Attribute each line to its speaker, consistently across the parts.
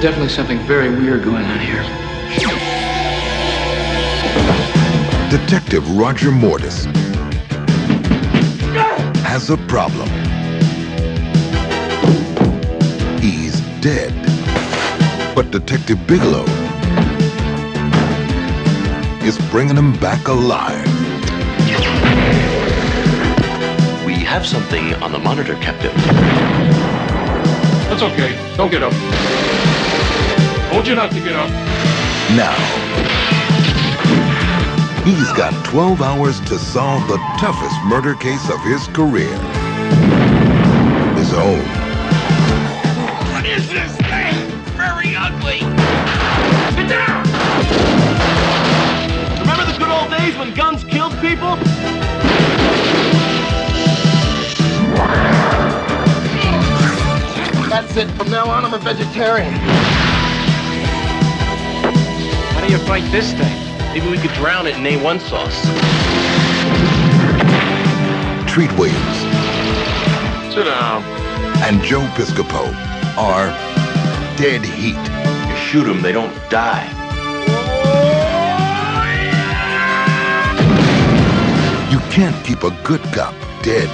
Speaker 1: There's definitely something very weird going on here.
Speaker 2: Detective Roger Mortis has a problem. He's dead. But Detective Bigelow is bringing him back alive.
Speaker 3: We have something on the monitor, Captain.
Speaker 1: That's okay. Don't get up. Told you not to get up.
Speaker 2: Now, he's got 12 hours to solve the toughest murder case of his career. His own.
Speaker 4: What is this thing? Very ugly. Get down!
Speaker 5: Remember the good old days when guns killed people? That's it. From now on, I'm a vegetarian.
Speaker 1: How do you fight this thing?
Speaker 3: Maybe we could drown it in A1 sauce.
Speaker 2: Treat Williams
Speaker 5: Sit down.
Speaker 2: and Joe Piscopo are dead heat.
Speaker 3: You shoot them, they don't die.
Speaker 2: You can't keep a good cop dead.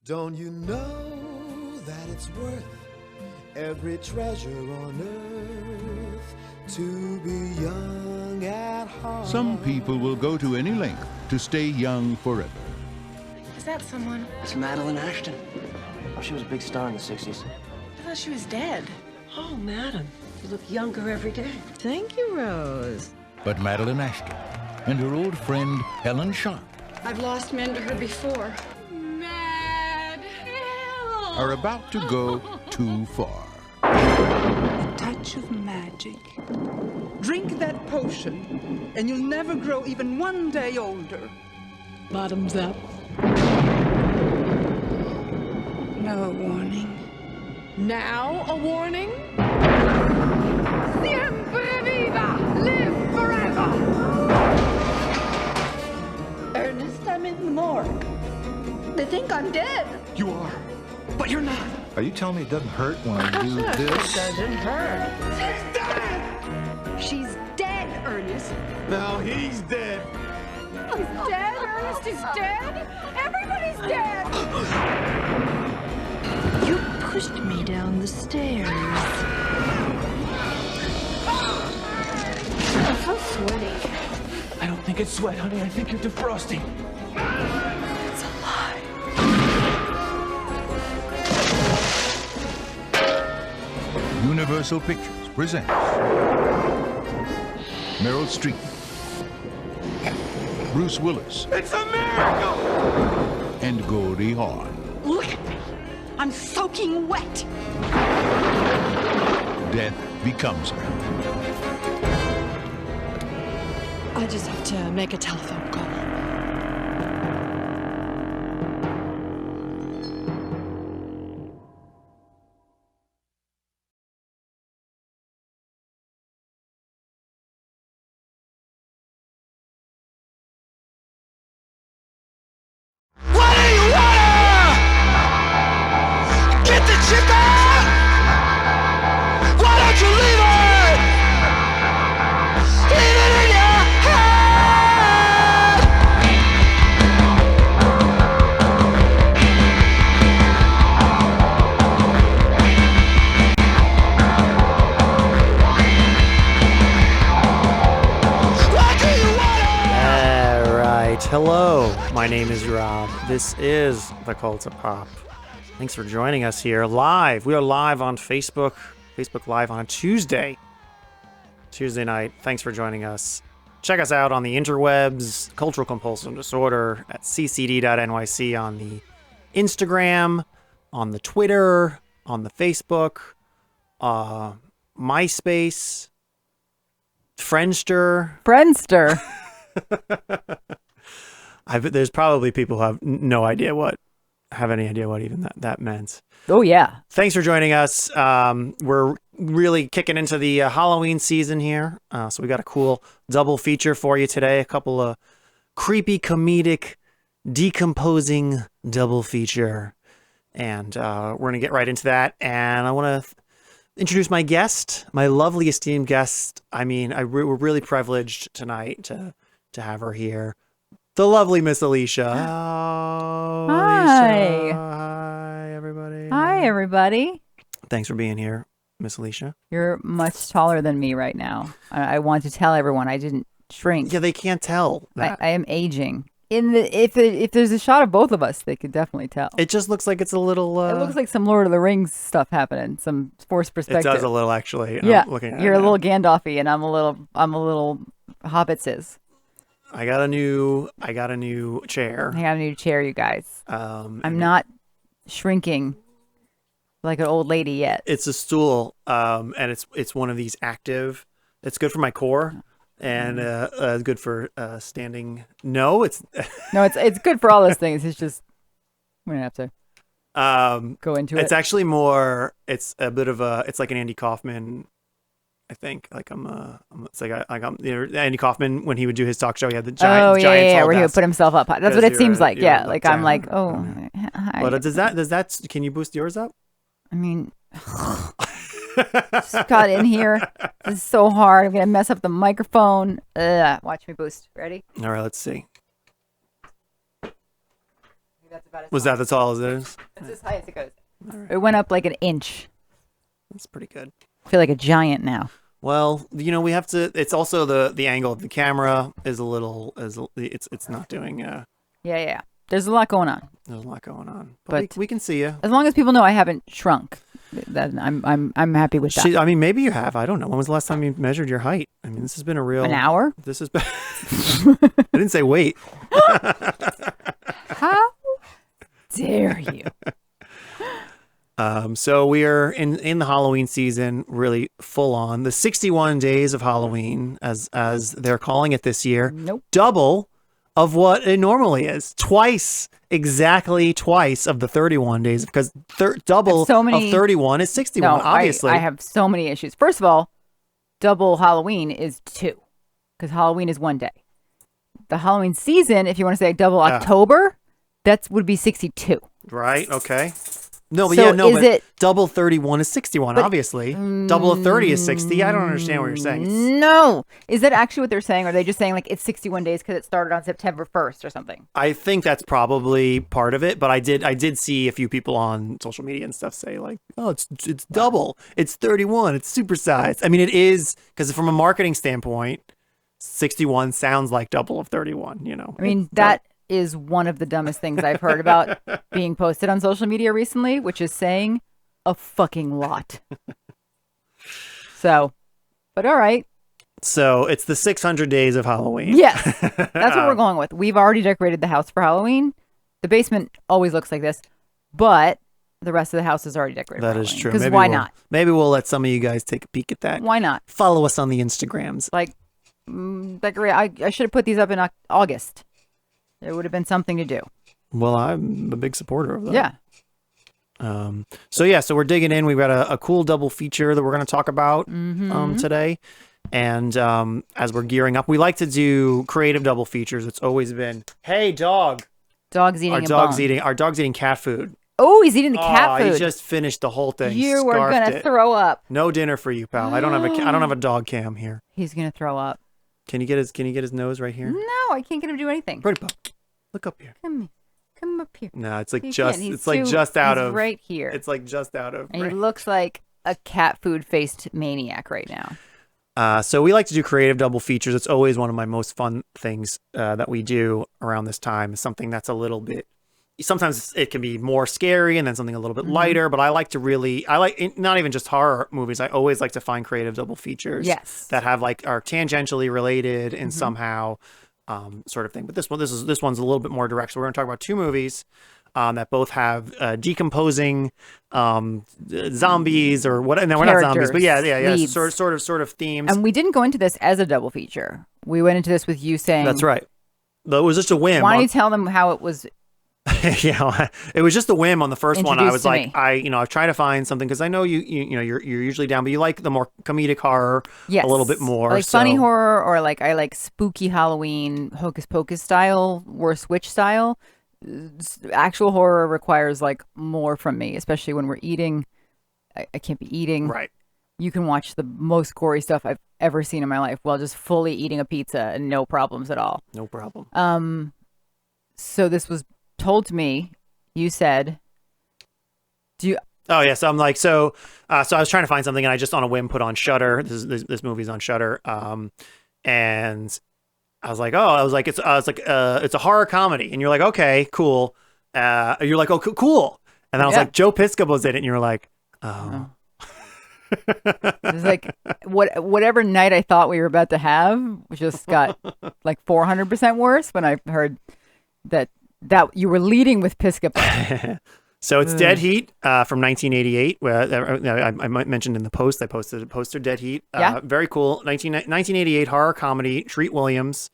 Speaker 6: Don't you know that it's worth every treasure on earth to be young at heart?
Speaker 7: Some people will go to any length to stay young forever.
Speaker 8: Is that someone?
Speaker 5: It's Madeline Ashton. Oh, she was a big star in the 60s.
Speaker 8: I thought she was dead.
Speaker 9: Oh, madam, you look younger every day.
Speaker 10: Thank you, Rose.
Speaker 7: But Madeline Ashton and her old friend Helen Sharp
Speaker 9: I've lost men to her before.
Speaker 7: are about to go too far.
Speaker 11: A touch of magic. Drink that potion, and you'll never grow even one day older.
Speaker 9: Bottoms up.
Speaker 11: No warning.
Speaker 9: Now a warning? Siempre viva! Live forever!
Speaker 12: Ernest, I'm in the morgue. They think I'm dead.
Speaker 5: You are. But you're not.
Speaker 13: Are you telling me it doesn't hurt when I do this?
Speaker 12: It doesn't hurt.
Speaker 5: She's dead!
Speaker 12: She's dead, Ernest.
Speaker 5: Now he's dead.
Speaker 9: He's dead? Ernest is dead? Everybody's dead!
Speaker 10: You pushed me down the stairs.
Speaker 12: I'm so sweaty.
Speaker 5: I don't think it's sweat, honey. I think you're defrosting.
Speaker 10: It's a lie.
Speaker 7: Universal Pictures presents Meryl Streep, Bruce Willis,
Speaker 5: It's a miracle!
Speaker 7: and Goldie Hawn.
Speaker 11: Look at me. I'm soaking wet.
Speaker 7: Death becomes her.
Speaker 10: I just have to make a telephone call.
Speaker 4: What do you want? Get the chip out! Why don't you leave it? Leave it in your head! What do you want?
Speaker 14: All right. Hello. My name is Rob. This is The Cult of Pop. Thanks for joining us here live. We are live on Facebook. Facebook Live on a Tuesday night. Thanks for joining us. Check us out on the interwebs, Cultural Compulsive Disorder at ccd.nyc on the Instagram, on the Twitter, on the Facebook, MySpace, Friendster. There's probably people who have no idea have any idea what even that meant.
Speaker 15: Oh, yeah.
Speaker 14: Thanks for joining us. We're really kicking into the Halloween season here. So we got a cool double feature for you today. A couple of creepy, comedic, decomposing double feature. And we're going to get right into that. And I want to introduce my guest, my lovely, esteemed guest. I mean, we're really privileged tonight to have her here. The lovely Miss Alicia. Oh,
Speaker 15: Hi.
Speaker 14: Alicia. Hi, everybody.
Speaker 15: Hi, everybody.
Speaker 14: Thanks for being here, Miss Alicia.
Speaker 15: You're much taller than me right now. I want to tell everyone I didn't shrink.
Speaker 14: Yeah, they can't tell that.
Speaker 15: I am aging. If there's a shot of both of us, they could definitely tell.
Speaker 14: It just looks like it's a little...
Speaker 15: It looks like some Lord of the Rings stuff happening, some forced perspective.
Speaker 14: It does a little, actually.
Speaker 15: Yeah,
Speaker 14: I'm looking at
Speaker 15: you're
Speaker 14: it
Speaker 15: a little Gandalf-y, and I'm a little Hobbitses.
Speaker 14: I got a new chair.
Speaker 15: I got a new chair, you guys. I'm not shrinking like an old lady yet.
Speaker 14: It's a stool, and it's one of these active. It's good for my core, and it's good for standing. No, it's
Speaker 15: good for all those things. It's just we're gonna have to go into it.
Speaker 14: It's actually more. It's a bit of a. It's like an Andy Kaufman. I think it's like Andy Kaufman when he would do his talk show, he had the giant
Speaker 15: where he would put himself up high. That's what it seems like. Yeah, like I'm like, oh, hi.
Speaker 14: But does that can you boost yours up?
Speaker 15: I mean, just got in here. This is so hard. I'm gonna mess up the microphone. Watch me boost. Ready?
Speaker 14: All right, let's see. Was that as tall as it is?
Speaker 15: That's as high as it goes. Right. It went up like an inch.
Speaker 14: That's pretty good.
Speaker 15: I feel like a giant now.
Speaker 14: Well, we have to. It's also the angle of the camera is a little. It's not doing.
Speaker 15: Yeah. There's a lot going on.
Speaker 14: There's a lot going on, but we can see you.
Speaker 15: As long as people know I haven't shrunk, then I'm happy with that.
Speaker 14: I mean, maybe you have. I don't know. When was the last time you measured your height? I mean, this has been
Speaker 15: an hour.
Speaker 14: This has been. I didn't say weight.
Speaker 15: How dare you?
Speaker 14: So we are in the Halloween season, really full on. The 61 days of Halloween, as they're calling it this year.
Speaker 15: Nope.
Speaker 14: Double of what it normally is. Exactly twice of the 31 days, because double of 31 is 61,
Speaker 15: no,
Speaker 14: obviously.
Speaker 15: I have so many issues. First of all, double Halloween is 2, because Halloween is 1 day. The Halloween season, if you want to say double October, that would be 62.
Speaker 14: Right, okay. No, but
Speaker 15: so
Speaker 14: but double 31 is 61, obviously. Double of 30 is 60. I don't understand what you're saying.
Speaker 15: No. Is that actually what they're saying? Or are they just saying like it's 61 days because it started on September 1st or something?
Speaker 14: I think that's probably part of it, but I did see a few people on social media and stuff say like, oh, it's double. It's 31. It's supersized. I mean, it is, because from a marketing standpoint, 61 sounds like double of 31, I
Speaker 15: mean, that is one of the dumbest things I've heard about being posted on social media recently, which is saying a fucking lot. So, but all right.
Speaker 14: So it's the 600 days of Halloween.
Speaker 15: Yes, that's what we're going with. We've already decorated the house for Halloween. The basement always looks like this, but the rest of the house is already decorated.
Speaker 14: That is true.
Speaker 15: Because why not?
Speaker 14: Maybe we'll let some of you guys take a peek at that.
Speaker 15: Why not?
Speaker 14: Follow us on the Instagrams.
Speaker 15: Like, I should have put these up in August. It would have been something to do.
Speaker 14: Well, I'm a big supporter of that.
Speaker 15: Yeah.
Speaker 14: So we're digging in. We've got a cool double feature that we're going to talk about today. And as we're gearing up, we like to do creative double features. It's always been, hey, dog.
Speaker 15: Dog's eating
Speaker 14: Our dog's eating cat food.
Speaker 15: Oh, he's eating the cat food.
Speaker 14: He just finished the whole thing.
Speaker 15: You were going to throw up.
Speaker 14: No dinner for you, pal. I don't have a dog cam here.
Speaker 15: He's going to throw up.
Speaker 14: Can you get his nose right here?
Speaker 15: No, I can't get him to do anything.
Speaker 14: Birdie Pop, look up here.
Speaker 15: Come up here.
Speaker 14: No, it's like just out of
Speaker 15: right here.
Speaker 14: It's like just out of.
Speaker 15: And he looks like a cat food faced maniac right now.
Speaker 14: So we like to do creative double features. It's always one of my most fun things that we do around this time. Is something that's a little bit. Sometimes it can be more scary and then something a little bit lighter, but I like not even just horror movies. I always like to find creative double features that have are tangentially related in somehow sort of thing. But this one's a little bit more direct. So we're going to talk about 2 movies that both have decomposing zombies or what? No, we're not zombies, but yeah, sort of themes.
Speaker 15: And we didn't go into this as a double feature. We went into this with you saying
Speaker 14: that's right. It was just a whim.
Speaker 15: Why don't you tell them how it was?
Speaker 14: Yeah, it was just a whim on the first one. I was like,
Speaker 15: me.
Speaker 14: I try to find something because I know you're usually down, but you like the more comedic horror
Speaker 15: Yes.
Speaker 14: a little bit more.
Speaker 15: Like funny horror, or like I like spooky Halloween, Hocus Pocus style, Worst Witch style. Actual horror requires like more from me, especially when we're eating. I can't be eating.
Speaker 14: Right.
Speaker 15: You can watch the most gory stuff I've ever seen in my life while just fully eating a pizza and no problems at all.
Speaker 14: No problem.
Speaker 15: So this was told to me. You said, "Do you?"
Speaker 14: Oh yeah, so I'm like, so I was trying to find something, and I just on a whim put on Shudder. This movie's on Shudder, and I was like, it's a horror comedy, and you're like, okay, cool. You're like, oh, cool, and then I was like, Joe Piscopo's in it, and you're like, oh.
Speaker 15: It's like whatever night I thought we were about to have just got like 400% worse when I heard that you were leading with Piscopo.
Speaker 14: So it's Dead Heat from 1988. I mentioned in the post, I posted a poster, Dead Heat. Very cool. 1988 horror comedy, Treat Williams.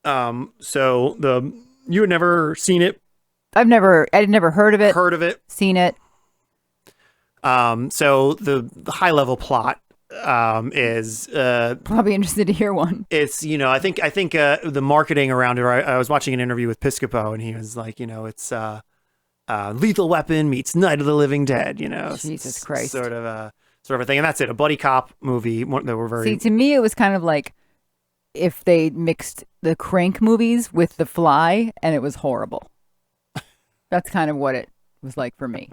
Speaker 14: So you had never seen it?
Speaker 15: I'd never heard of it. Seen it.
Speaker 14: So the high level plot is
Speaker 15: probably interested to hear one.
Speaker 14: It's I think the marketing around it. I was watching an interview with Piscopo, and he was like, it's Lethal Weapon meets Night of the Living Dead.
Speaker 15: Jesus Christ,
Speaker 14: sort of a thing, and that's it. A buddy cop movie that were very.
Speaker 15: See, to me, it was kind of like if they mixed the Crank movies with The Fly, and it was horrible. That's kind of what it was like for me.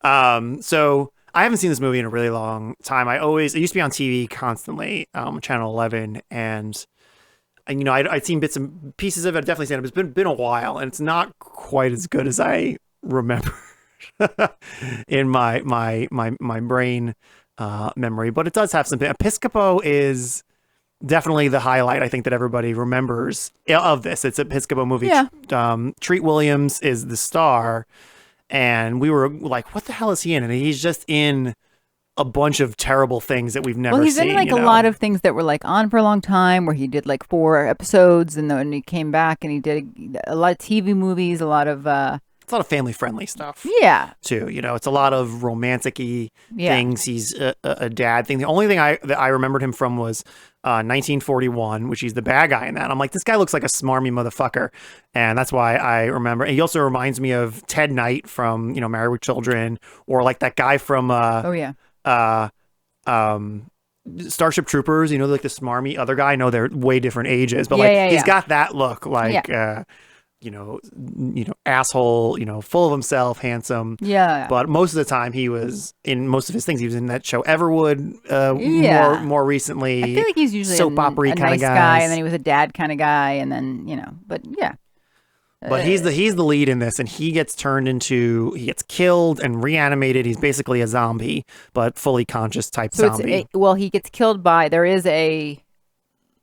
Speaker 14: So I haven't seen this movie in a really long time. It used to be on TV constantly, Channel 11, and I'd seen bits and pieces of it. I've definitely seen it. It's been a while, and it's not quite as good as I remember in my brain memory, but it does have something. Piscopo is definitely the highlight, I think, that everybody remembers of this. It's a Piscopo movie.
Speaker 15: Yeah.
Speaker 14: Treat Williams is the star. And we were like, what the hell is he in? And he's just in a bunch of terrible things that we've never seen.
Speaker 15: Well, he's in like a lot of things that were like on for a long time, where he did like 4 episodes, and then he came back and he did a lot of TV movies, a lot of
Speaker 14: it's a lot of family friendly stuff.
Speaker 15: Yeah.
Speaker 14: Too, it's a lot of romantic-y things. He's a dad thing. The only thing that I remembered him from was 1941, which he's the bad guy in that. I'm like, this guy looks like a smarmy motherfucker, and that's why I remember. And he also reminds me of Ted Knight from Married with Children, or like that guy from Starship Troopers. Like the smarmy other guy. I know they're way different ages, but he's got that look, like asshole, full of himself, handsome.
Speaker 15: Yeah.
Speaker 14: But most of the time he was in most of his things. He was in that show Everwood more recently.
Speaker 15: I feel like he's usually
Speaker 14: soap opera kind
Speaker 15: nice
Speaker 14: of
Speaker 15: guy, and then he was a dad kind of guy, and then, but yeah.
Speaker 14: But he's the lead in this, and he gets killed and reanimated. He's basically a zombie, but fully conscious type zombie.
Speaker 15: He gets killed by, there is a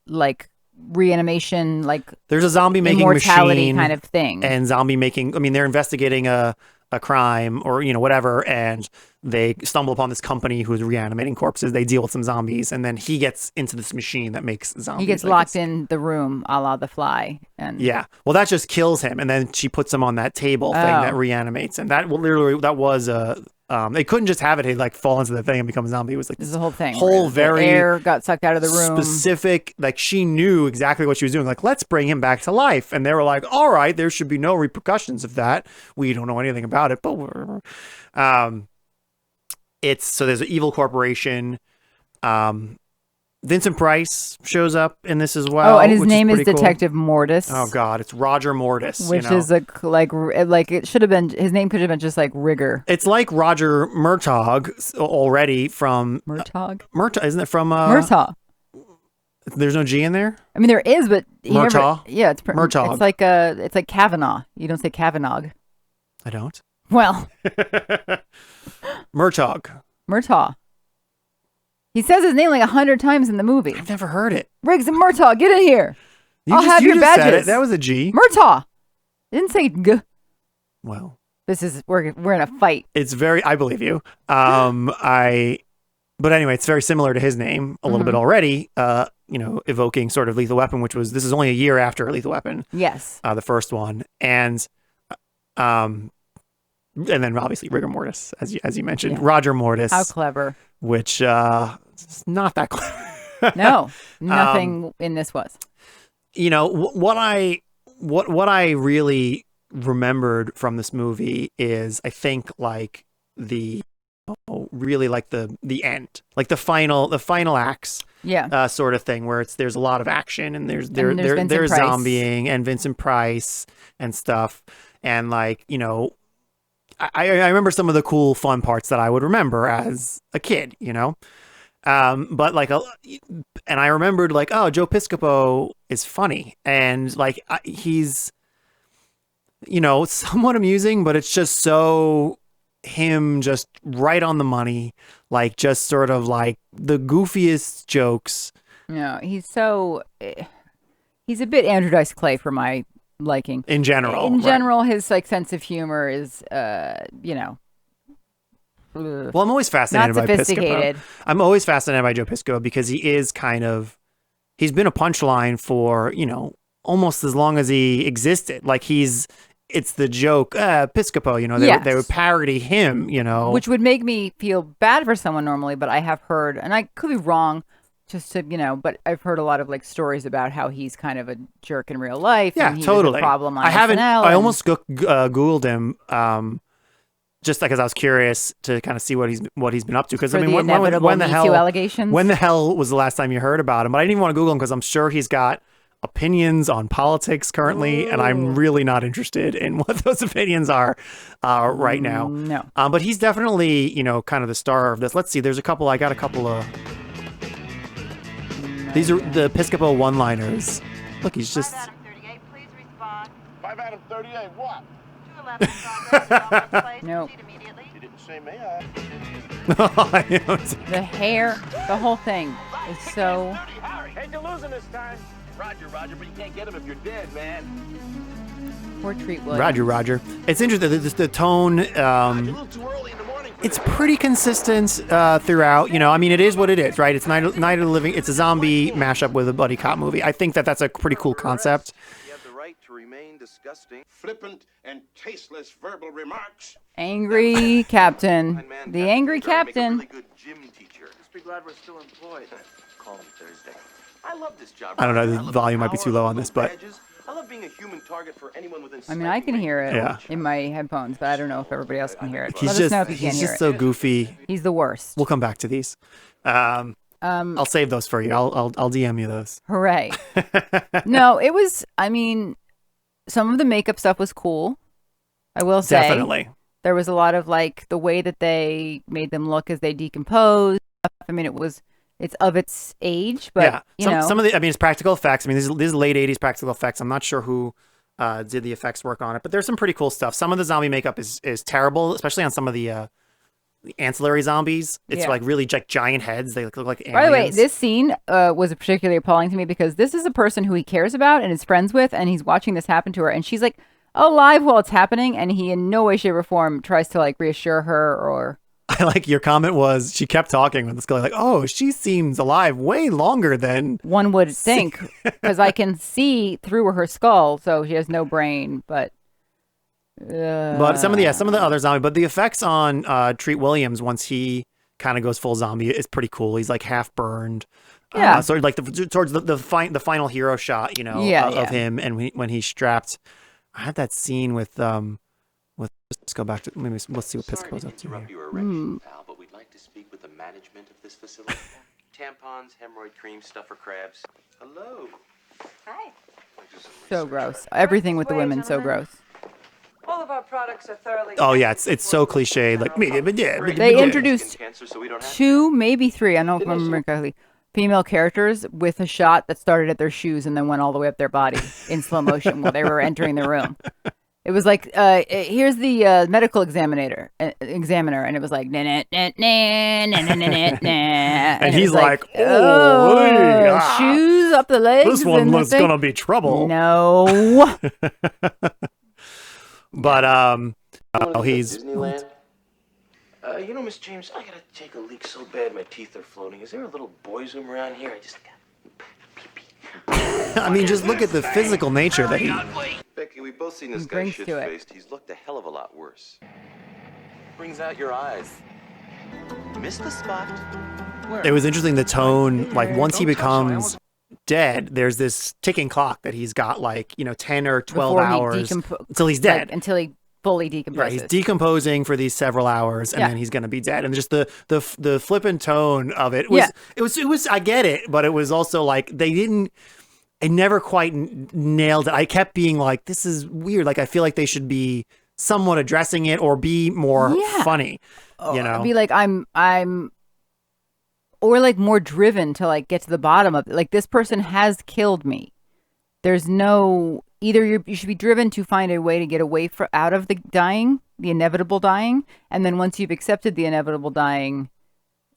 Speaker 15: like reanimation, like
Speaker 14: there's a zombie making
Speaker 15: immortality
Speaker 14: machine
Speaker 15: kind of thing,
Speaker 14: and zombie making. I mean, they're investigating a crime or whatever, and they stumble upon this company who's reanimating corpses. They deal with some zombies, and then he gets into this machine that makes zombies.
Speaker 15: He gets locked in the room, a la The Fly, and
Speaker 14: well, that just kills him, and then she puts him on that table thing that reanimates him. That was a. They couldn't just have it. He'd like fall into the thing and become a zombie. It was like
Speaker 15: this is the whole thing.
Speaker 14: Very
Speaker 15: the air got sucked out of the room.
Speaker 14: Specific, like she knew exactly what she was doing. Like, let's bring him back to life. And they were like, all right, there should be no repercussions of that. We don't know anything about it, but so there's an evil corporation. Vincent Price shows up in this as well.
Speaker 15: Oh, and his name is Detective Mortis.
Speaker 14: Oh God, it's Roger Mortis,
Speaker 15: which is like it should have been. His name could have been just like Rigger.
Speaker 14: It's like Roger Murtaugh already from
Speaker 15: Murtaugh.
Speaker 14: Murtaugh, isn't it from
Speaker 15: Murtaugh?
Speaker 14: There's no G in there.
Speaker 15: I mean, there is, but
Speaker 14: Murtaugh.
Speaker 15: It's
Speaker 14: Murtaugh.
Speaker 15: It's like Kavanaugh. You don't say Kavanaugh.
Speaker 14: I don't.
Speaker 15: Well, Murtaugh. He says his name like 100 times in the movie.
Speaker 14: I've never heard it.
Speaker 15: Riggs and Murtaugh, get in here. I'll have your badges.
Speaker 14: Said it. That was a G.
Speaker 15: Murtaugh. Didn't say G.
Speaker 14: Well,
Speaker 15: we're in a fight.
Speaker 14: It's very. I believe you. But anyway, it's very similar to his name a little bit already. evoking sort of Lethal Weapon, this is only a year after Lethal Weapon.
Speaker 15: Yes.
Speaker 14: The first one. And then obviously rigor mortis, as you mentioned, Roger Mortis.
Speaker 15: How clever.
Speaker 14: Which it's not that clever.
Speaker 15: No, nothing in this was.
Speaker 14: What I really remembered from this movie is, I think, like the end, like the final acts, sort of thing, where there's a lot of action and there's zombieing and Vincent Price and stuff, and like I remember some of the cool fun parts that I would remember as a kid, but like and I remembered like, oh, Joe Piscopo is funny, and like he's somewhat amusing, but it's just so him, just right on the money, like just sort of like the goofiest jokes.
Speaker 15: He's a bit Andrew Dice Clay for my liking.
Speaker 14: In general.
Speaker 15: In general, his like sense of humor is
Speaker 14: well, I'm always fascinated by Piscopo. I'm always fascinated by Joe Piscopo because he's been a punchline for, almost as long as he existed. Like it's the joke, Piscopo, they would parody him,
Speaker 15: Which would make me feel bad for someone normally, but I have heard, and I could be wrong, just to, but I've heard a lot of like stories about how he's kind of a jerk in real life.
Speaker 14: Yeah,
Speaker 15: and he
Speaker 14: totally.
Speaker 15: Was a problem on
Speaker 14: I almost Googled him, just because I was curious to kind of see what he's been up to. Because I mean, when the hell was the last time you heard about him? But I didn't even want to Google him because I'm sure he's got opinions on politics currently, and I'm really not interested in what those opinions are right now.
Speaker 15: No.
Speaker 14: But he's definitely, kind of the star of this. Let's see. I got a couple of. These are the Piscopo one-liners. Look, he's just.
Speaker 16: 5 Adam 38, please respond.
Speaker 1: 5 Adam 38, what?
Speaker 16: 211
Speaker 15: No.
Speaker 1: You didn't say may I?
Speaker 15: The hair, the whole thing is so.
Speaker 1: Hate to lose him this time. Roger, but you can't get him if you're dead, man.
Speaker 15: Poor Treat Williams.
Speaker 14: Roger. It's interesting. The tone. It's pretty consistent throughout. I mean, it is what it is, right? It's Night of the Living. It's a zombie mashup with a buddy cop movie. I think that's a pretty cool concept.
Speaker 1: You have the right to remain disgusting, flippant, and tasteless verbal remarks.
Speaker 15: Angry Captain. The Angry Captain.
Speaker 3: Really good gym teacher. Just be glad we're still employed. Call me Thursday. I love this job.
Speaker 14: I don't know. The volume might be too low on this, but.
Speaker 3: I love being a human target for anyone within.
Speaker 15: I mean, I can hear it in my headphones, but I don't know if everybody else can hear it.
Speaker 14: He's
Speaker 15: Let us know if you can't
Speaker 14: he's
Speaker 15: hear
Speaker 14: just
Speaker 15: it.
Speaker 14: so goofy.
Speaker 15: He's the worst.
Speaker 14: We'll come back to these. I'll save those for you. I'll DM you those.
Speaker 15: Hooray! No, it was. I mean, some of the makeup stuff was cool. I will say,
Speaker 14: definitely.
Speaker 15: There was a lot of like the way that they made them look as they decomposed. I mean, it's of its age, but
Speaker 14: some of the, it's practical effects. I mean, these are late 80s practical effects. I'm not sure who did the effects work on it, but there's some pretty cool stuff. Some of the zombie makeup is terrible, especially on some of the ancillary zombies. It's like really like giant heads. They look like aliens.
Speaker 15: By the way, this scene was particularly appalling to me because this is a person who he cares about and is friends with, and he's watching this happen to her, and she's like alive while it's happening, and he in no way, shape, or form tries to like reassure her or.
Speaker 14: I like your comment was she kept talking with this guy like, oh, she seems alive way longer than
Speaker 15: one would think because I can see through her skull, so she has no brain. But
Speaker 14: some of the other zombie, but the effects on Treat Williams once he kind of goes full zombie is pretty cool. He's like half burned.
Speaker 15: Yeah.
Speaker 14: So like towards the final hero shot, of him, and when he's strapped. I had that scene with. Let's go back to let's see what Piscopo's up to here.
Speaker 3: Your erection, pal, but we'd like to speak with the management of this facility. Tampons, hemorrhoid cream, stuffer crabs. Hello.
Speaker 12: Hi.
Speaker 15: So gross. Everything with the women, so gross.
Speaker 12: All of our products are thoroughly.
Speaker 14: Oh yeah, it's so cliched. Like
Speaker 15: they introduced 2, maybe 3. I don't know if I remember correctly. Female characters with a shot that started at their shoes and then went all the way up their body in slow motion while they were entering the room. It was like, here's the medical examiner, and it was like, nah, nah, nah, nah, nah, nah, nah,
Speaker 14: and he's like, oh,
Speaker 15: shoes up the legs.
Speaker 14: This one looks gonna be trouble.
Speaker 15: No.
Speaker 14: But he's.
Speaker 3: Disneyland. Miss James, I gotta take a leak so bad my teeth are floating. Is there a little boys' room around here?
Speaker 14: I mean, just look at the physical nature that he.
Speaker 3: Becky, we've both seen this guy
Speaker 15: brings to it.
Speaker 3: shit-faced. He's looked a hell of a lot worse. Brings out your eyes. Missed the spot.
Speaker 14: It was interesting the tone, like once he becomes dead, there's this ticking clock that he's got, like, 10 or 12
Speaker 15: Before he
Speaker 14: hours until he's dead.
Speaker 15: Like, until he fully decomposes.
Speaker 14: Right, he's decomposing for these several hours, and then he's gonna be dead. And just the flippant tone of it was, it was. I get it, but it was also like I never quite nailed it. I kept being like, this is weird. Like, I feel like they should be somewhat addressing it or be more funny.
Speaker 15: Be like, I'm or like more driven to like get to the bottom of it. Like, this person has killed me. There's no, either you should be driven to find a way to get away out of the dying, the inevitable dying. And then once you've accepted the inevitable dying,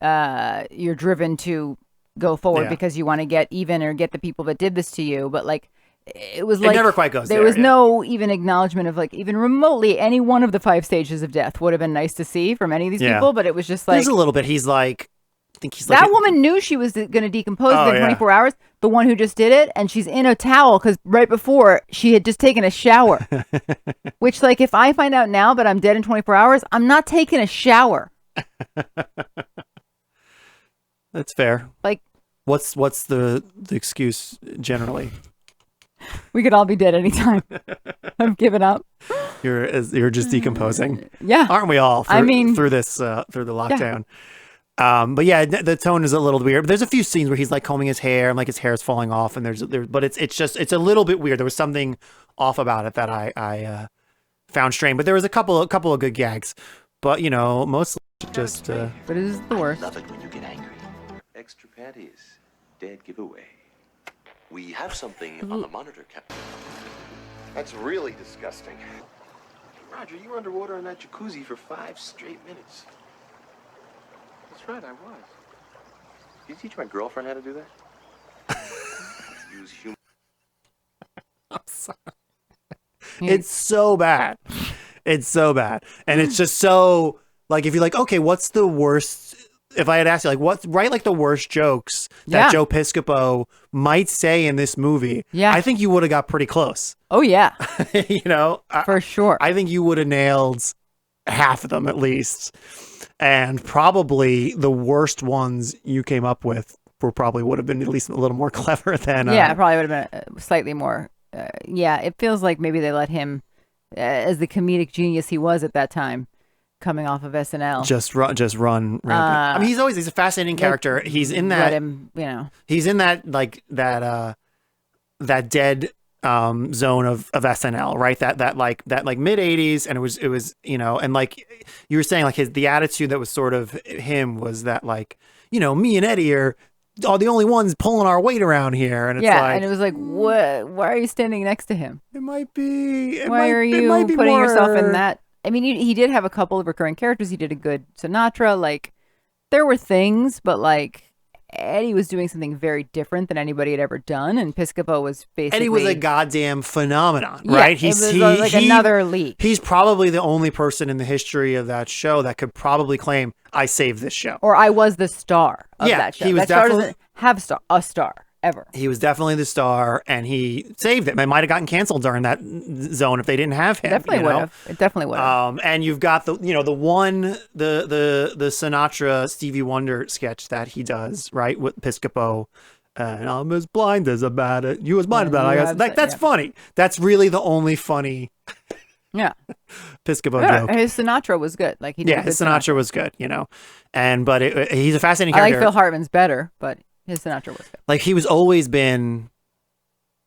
Speaker 15: you're driven to go forward because you want to get even or get the people that did this to you. But like, it was like,
Speaker 14: it never quite goes there.
Speaker 15: There was no even acknowledgement of like even remotely any one of the 5 stages of death would have been nice to see from any of these people. But it was just like,
Speaker 14: there's a little bit. He's like, I think he's
Speaker 15: that woman knew she was going to decompose within 24 hours. The one who just did it, and she's in a towel because right before she had just taken a shower. Which, like, if I find out now that I'm dead in 24 hours, I'm not taking a shower.
Speaker 14: That's fair.
Speaker 15: Like,
Speaker 14: what's the excuse generally?
Speaker 15: We could all be dead anytime. I've given up.
Speaker 14: You're just decomposing.
Speaker 15: Yeah,
Speaker 14: aren't we all?
Speaker 15: I mean,
Speaker 14: through the lockdown. But yeah, the tone is a little weird. But there's a few scenes where he's like combing his hair and like his hair is falling off, and but it's a little bit weird. There was something off about it that I found strange. But there was a couple of good gags. But mostly just.
Speaker 15: But it is the worst.
Speaker 3: I love it when you get angry. Extra panties. Dead giveaway. We have something on the monitor, Captain.
Speaker 1: That's really disgusting.
Speaker 3: Roger, you were underwater in that jacuzzi for 5 straight minutes. That's right, I was. Did you teach my girlfriend how to do that? Use humor.
Speaker 14: I'm sorry. It's so bad. It's so bad. And it's just so, like, if you're like, okay, what's the worst? If I had asked you, like, write like the worst jokes that Joe Piscopo might say in this movie, I think you would have got pretty close.
Speaker 15: Oh, yeah.
Speaker 14: For sure. I think you would have nailed half of them at least. And probably the worst ones you came up with would have been at least a little more clever than.
Speaker 15: It probably would have been slightly more. It feels like maybe they let him, as the comedic genius he was at that time, coming off of SNL.
Speaker 14: Just run. I mean, he's a fascinating character. He's in that.
Speaker 15: Let him,
Speaker 14: He's in that that dead zone of SNL, right? That mid 80s, and it was and like you were saying, like the attitude that was sort of him was that, like, me and Eddie are the only ones pulling our weight around here, and it's like,
Speaker 15: and it was like, what? Why are you standing next to him?
Speaker 14: It might be.
Speaker 15: Why are you putting yourself in that? I mean, he did have a couple of recurring characters. He did a good Sinatra. Like, there were things, but like Eddie was doing something very different than anybody had ever done, and Piscopo was basically
Speaker 14: Eddie was a goddamn phenomenon, right?
Speaker 15: It was like another leap.
Speaker 14: He's probably the only person in the history of that show that could probably claim, I saved this show,
Speaker 15: or I was the star of that show.
Speaker 14: He was
Speaker 15: that star doesn't have a star ever.
Speaker 14: He was definitely the star, and he saved it. It might have gotten canceled during that zone if they didn't have him.
Speaker 15: Definitely would have. It definitely would have.
Speaker 14: And you've got the Sinatra Stevie Wonder sketch that he does, right, with Piscopo. And I'm as blind as a bat. You as blind as a bat. I guess that's funny. That's really the only funny. Piscopo joke.
Speaker 15: His Sinatra was good. Like he did.
Speaker 14: His Sinatra was good. But he's a fascinating character.
Speaker 15: I like Phil Hartman's better, but his Sinatra was good.
Speaker 14: Like, he was always been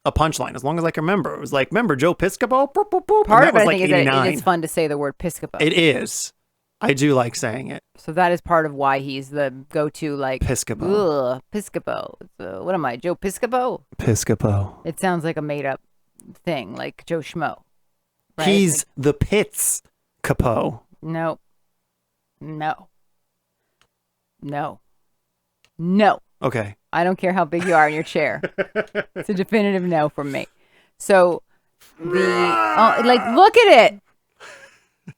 Speaker 14: a punchline as long as I can remember. It was like, remember Joe Piscopo? Boop, boop, boop.
Speaker 15: Part of it,
Speaker 14: was
Speaker 15: I
Speaker 14: like
Speaker 15: think,
Speaker 14: 89.
Speaker 15: it's fun to say the word Piscopo.
Speaker 14: It is. I do like saying it.
Speaker 15: So that is part of why he's the go-to, like,
Speaker 14: Piscopo.
Speaker 15: Piscopo. What am I, Joe Piscopo?
Speaker 14: Piscopo.
Speaker 15: It sounds like a made-up thing, like Joe Schmo. Right?
Speaker 14: He's the Pitts Capo.
Speaker 15: No.
Speaker 14: Okay.
Speaker 15: I don't care how big you are in your chair. It's a definitive no from me. So look at it.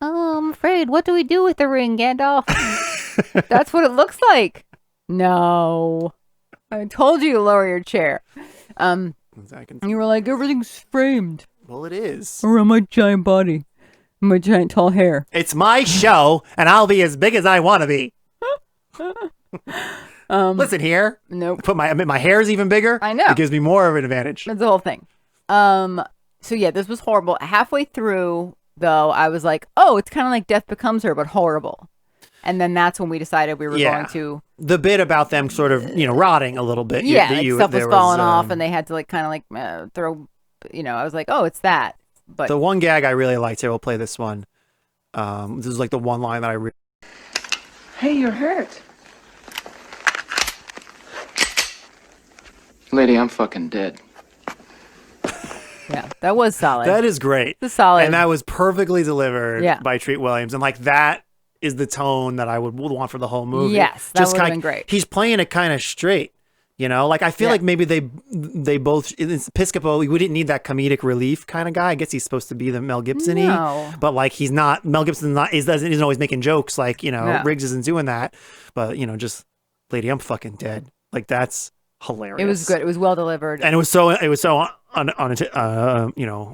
Speaker 15: Oh, I'm afraid. What do we do with the ring, Gandalf? That's what it looks like. No. I told you to lower your chair. And you were like, everything's framed
Speaker 14: Well, it is.
Speaker 15: around my giant body, my giant tall hair.
Speaker 14: It's my show, and I'll be as big as I want to be. Listen here.
Speaker 15: Nope.
Speaker 14: My hair's even bigger.
Speaker 15: I know.
Speaker 14: It gives me more of an advantage.
Speaker 15: That's the whole thing. So yeah, this was horrible. Halfway through, though, I was like, oh, it's kind of like Death Becomes Her, but horrible. And then that's when we decided we were going to.
Speaker 14: The bit about them sort of, rotting a little bit.
Speaker 15: Yeah, stuff was falling off, and they had to throw. I was like, oh, it's that. But
Speaker 14: the one gag I really liked here, we'll play this one. This is like the one line that I really.
Speaker 8: Hey, you're hurt.
Speaker 5: Lady, I'm fucking dead.
Speaker 15: Yeah, that was solid.
Speaker 14: That is great.
Speaker 15: It's solid.
Speaker 14: And that was perfectly delivered
Speaker 15: Yeah.
Speaker 14: by Treat Williams. And that is the tone that I would want for the whole movie.
Speaker 15: Yes, that would have been great.
Speaker 14: He's playing it kind of straight. I feel like maybe they both, Piscopo, we didn't need that comedic relief kind of guy. I guess he's supposed to be the Mel Gibson-y.
Speaker 15: No.
Speaker 14: But he's not, Mel Gibson isn't always making jokes
Speaker 15: Yeah.
Speaker 14: Riggs isn't doing that. But, just, Lady, I'm fucking dead. That's hilarious.
Speaker 15: It was good. It was well delivered.
Speaker 14: And it was so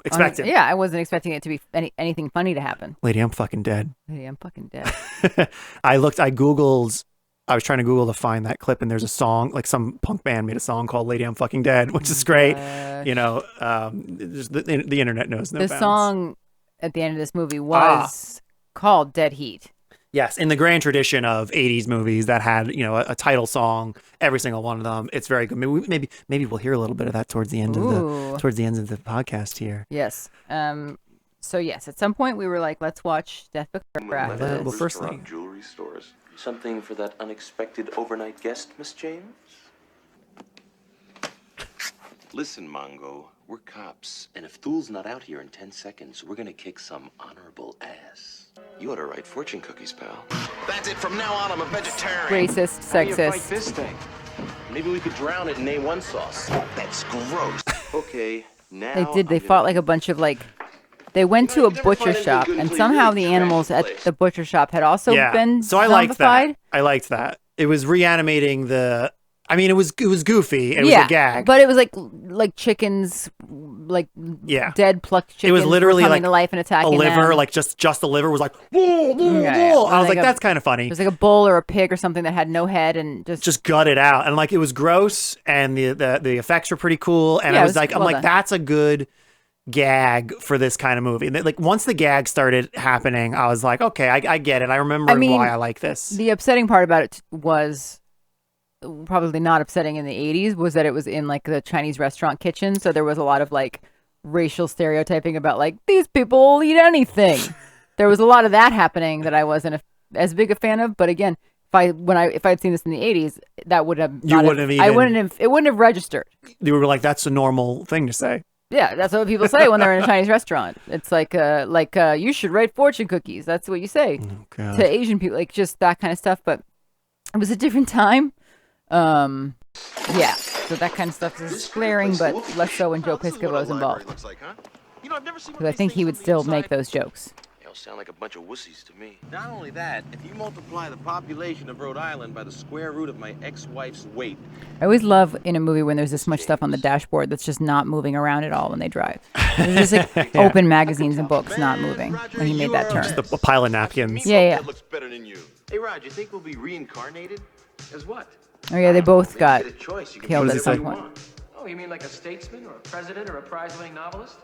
Speaker 14: expected.
Speaker 15: Yeah, I wasn't expecting it to be anything funny to happen.
Speaker 14: Lady, I'm fucking dead.
Speaker 15: Lady, I'm fucking dead.
Speaker 14: I was trying to Google to find that clip, and there's a song, some punk band made a song called Lady, I'm Fucking Dead, which is great. The internet knows no
Speaker 15: The
Speaker 14: bounds.
Speaker 15: song at the end of this movie was called Dead Heat.
Speaker 14: Yes, in the grand tradition of 80s movies that had, a title song, every single one of them. It's very good. Maybe we'll hear a little bit of that towards the end of the podcast here.
Speaker 15: Yes. So yes, at some point we were like, let's watch Death Becomes Her.
Speaker 14: Well, first thing.
Speaker 3: Jewelry stores. Something for that unexpected overnight guest, Miss James? Listen, Mongo, we're cops, and if Thul's not out here in 10 seconds, we're gonna kick some honorable ass. You ought to write fortune cookies, pal. That's it. From now on, I'm a vegetarian.
Speaker 15: Racist,
Speaker 3: How do you
Speaker 15: sexist.
Speaker 3: fight this thing? Maybe we could drown it in A1 sauce. That's gross. Okay, now
Speaker 15: They fought like a bunch of they went to a butcher shop, and somehow the animals at the butcher shop had also been
Speaker 14: So I liked
Speaker 15: zombified.
Speaker 14: that. I liked that. It was reanimating the. I mean, it was goofy. It was a gag,
Speaker 15: but it was like chickens, dead plucked chickens.
Speaker 14: It was literally
Speaker 15: were coming to life and attacking
Speaker 14: a liver,
Speaker 15: them.
Speaker 14: just the liver was like. Whoa, whoa,
Speaker 15: Yeah.
Speaker 14: whoa. I was like,
Speaker 15: a-
Speaker 14: that's kind of funny.
Speaker 15: It was like a bull or a pig or something that had no head and just
Speaker 14: Gut it out, and it was gross, and the effects were pretty cool, and
Speaker 15: Yeah,
Speaker 14: I
Speaker 15: it
Speaker 14: was
Speaker 15: was
Speaker 14: like,
Speaker 15: well
Speaker 14: I'm like,
Speaker 15: done.
Speaker 14: that's a good gag for this kind of movie. Once the gag started happening, I was like, okay, I get it. I remember why I like this.
Speaker 15: The upsetting part about it was probably not upsetting in the 80s was that it was in the Chinese restaurant kitchen, so there was a lot of racial stereotyping about these people will eat anything. There was a lot of that happening that I wasn't as big a fan of, but again, if I'd seen this in the 80s, that would have it wouldn't have registered.
Speaker 14: You were like, that's a normal thing to say.
Speaker 15: Yeah, that's what people say when they're in a Chinese restaurant. It's you should write fortune cookies. That's what you say
Speaker 14: God.
Speaker 15: to Asian people, just that kind of stuff. But it was a different time. Yeah, so that kind of stuff is glaring, but less so when Joe Piscopo is involved. Because I think he would still make those jokes.
Speaker 3: Y'all sound like a bunch of wussies to me. Not only that, if you multiply the population of Rhode Island by the square root of my ex-wife's weight.
Speaker 15: I always love in a movie when there's this much stuff on the dashboard that's just not moving around at all when they drive. There's just open magazines and books not moving when he made that turn.
Speaker 14: Just a pile of napkins.
Speaker 15: Yeah.
Speaker 3: Looks better than you. Hey, Rod, you think we'll be reincarnated? As what?
Speaker 15: Oh yeah, they both got
Speaker 3: You get a choice. You can
Speaker 15: killed
Speaker 3: choose
Speaker 15: at some
Speaker 3: whatever you
Speaker 15: point.
Speaker 3: want.
Speaker 17: Oh, you mean like a statesman or a president or a prize-winning novelist?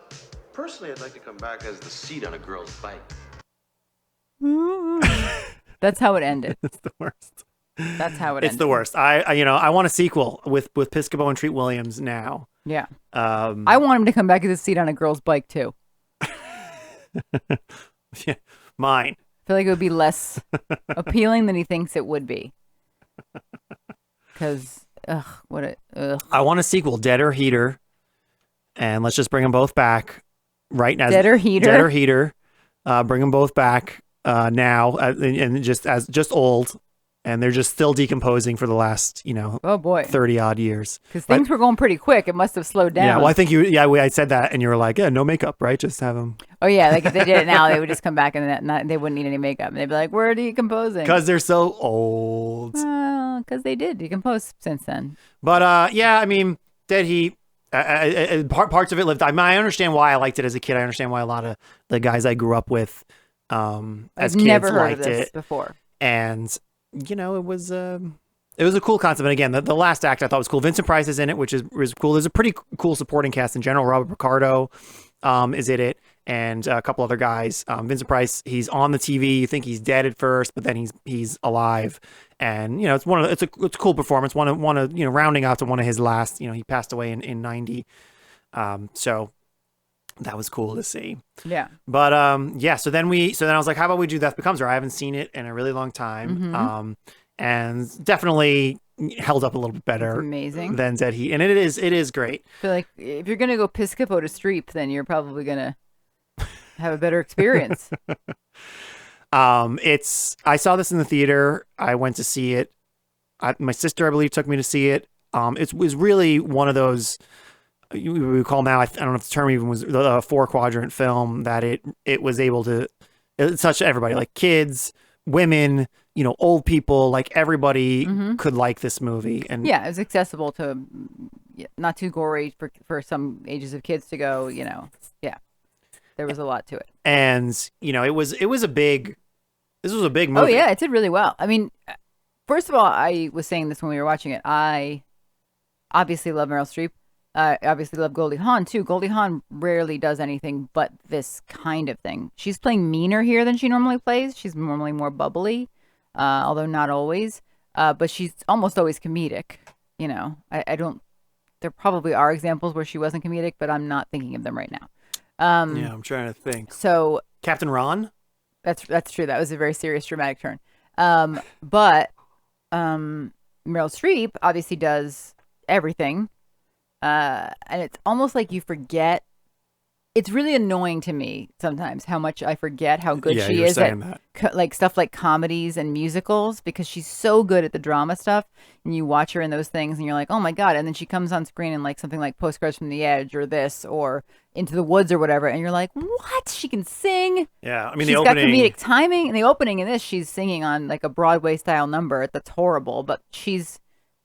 Speaker 3: Personally, I'd like to come back as the seat on a girl's bike.
Speaker 15: That's how it ended.
Speaker 14: It's the worst.
Speaker 15: That's how it
Speaker 14: It's
Speaker 15: ended.
Speaker 14: the worst. I want a sequel with Piscopo and Treat Williams now.
Speaker 15: Yeah.
Speaker 14: I
Speaker 15: want him to come back as a seat on a girl's bike too.
Speaker 14: Yeah, mine.
Speaker 15: I feel like it would be less appealing than he thinks it would be. Because, ugh.
Speaker 14: I want a sequel, Dead or Heater, and let's just bring them both back right now.
Speaker 15: Dead or Heater?
Speaker 14: Dead or Heater. Bring them both back now, and just old, and they're just still decomposing for the last,
Speaker 15: oh boy,
Speaker 14: 30 odd years.
Speaker 15: Because things were going pretty quick. It must have slowed down.
Speaker 14: Yeah, well, I think I said that, and you were like, yeah, no makeup, right? Just have them.
Speaker 15: Oh yeah, if they did it now, they would just come back and they wouldn't need any makeup. And they'd be like, "We're decomposing."
Speaker 14: Because they're so old.
Speaker 15: Because they did decompose since then.
Speaker 14: But yeah, I mean, Dead Heat. Parts of it lived. I understand why I liked it as a kid. I understand why a lot of the guys I grew up with as
Speaker 15: I've
Speaker 14: kids
Speaker 15: never heard
Speaker 14: liked
Speaker 15: of this
Speaker 14: it
Speaker 15: before.
Speaker 14: And it was a cool concept. And again, the last act I thought was cool. Vincent Price is in it, which is cool. There's a pretty cool supporting cast in general. Robert Picardo is in it, and a couple other guys. Vincent Price, he's on the TV. You think he's dead at first, but then he's alive. And it's a cool performance. One of rounding out to one of his last. He passed away in 90. So that was cool to see.
Speaker 15: Yeah.
Speaker 14: But So then I was like, how about we do Death Becomes Her? I haven't seen it in a really long time.
Speaker 15: Mm-hmm.
Speaker 14: And definitely held up a little bit better.
Speaker 15: It's amazing.
Speaker 14: Than Dead Heat, and it is great.
Speaker 15: I feel like if you're gonna go Piscopo to Streep, then you're probably gonna have a better experience.
Speaker 14: I saw this in the theater. I went to see it. My sister, I believe, took me to see it. It was really one of those we call now. I don't know if the term even was the 4-quadrant film that it was able to touch everybody, like kids, women, old people, like everybody could like this movie. And
Speaker 15: yeah, it's accessible to not too gory for some ages of kids to go. Yeah, there was a lot to it.
Speaker 14: And it was a big. This was a big movie.
Speaker 15: Oh yeah, it did really well. I mean, first of all, I was saying this when we were watching it. I obviously love Meryl Streep. I obviously love Goldie Hawn too. Goldie Hawn rarely does anything but this kind of thing. She's playing meaner here than she normally plays. She's normally more bubbly, although not always. But she's almost always comedic. I don't. There probably are examples where she wasn't comedic, but I'm not thinking of them right now.
Speaker 14: Yeah, I'm trying to think.
Speaker 15: So
Speaker 14: Captain Ron.
Speaker 15: That's true. That was a very serious, dramatic turn. But Meryl Streep obviously does everything. And it's almost like you forget. It's really annoying to me sometimes how much I forget how good she is at like stuff like comedies and musicals, because she's so good at the drama stuff, and you watch her in those things and you're like, oh my God. And then she comes on screen in like something like Postcards from the Edge or this or Into the Woods or whatever, and you're like, what? She can sing.
Speaker 14: Yeah, I mean,
Speaker 15: she's got comedic timing. And the opening in this, she's singing on like a Broadway style number that's horrible, but she's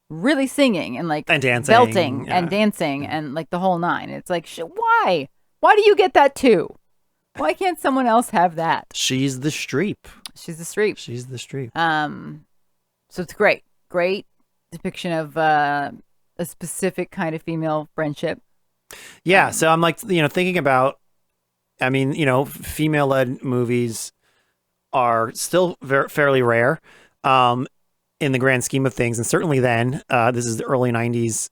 Speaker 15: really singing and like
Speaker 14: dancing,
Speaker 15: belting and dancing and like the whole nine. It's like, why? Why do you get that too? Why can't someone else have that?
Speaker 14: She's the Streep.
Speaker 15: She's the Streep.
Speaker 14: She's the Streep.
Speaker 15: So it's great depiction of a specific kind of female friendship.
Speaker 14: Yeah. So I'm like, thinking about, I mean, female-led movies are still fairly rare in the grand scheme of things. And certainly then, this is the early 90s.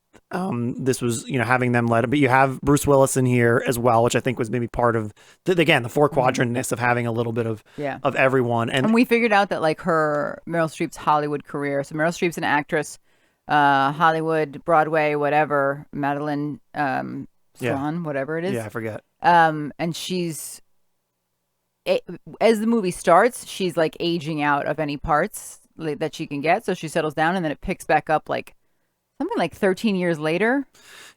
Speaker 14: This was, having them led, but you have Bruce Willis in here as well, which I think was maybe part of the 4-quadrantness of having a little bit of everyone. And
Speaker 15: we figured out that like Meryl Streep's Hollywood career. So Meryl Streep's an actress, Hollywood, Broadway, whatever, Madeline Swan, whatever it is.
Speaker 14: Yeah, I forget.
Speaker 15: And she's, as the movie starts, she's like aging out of any parts that she can get. So she settles down, and then it picks back up like something like 13 years later.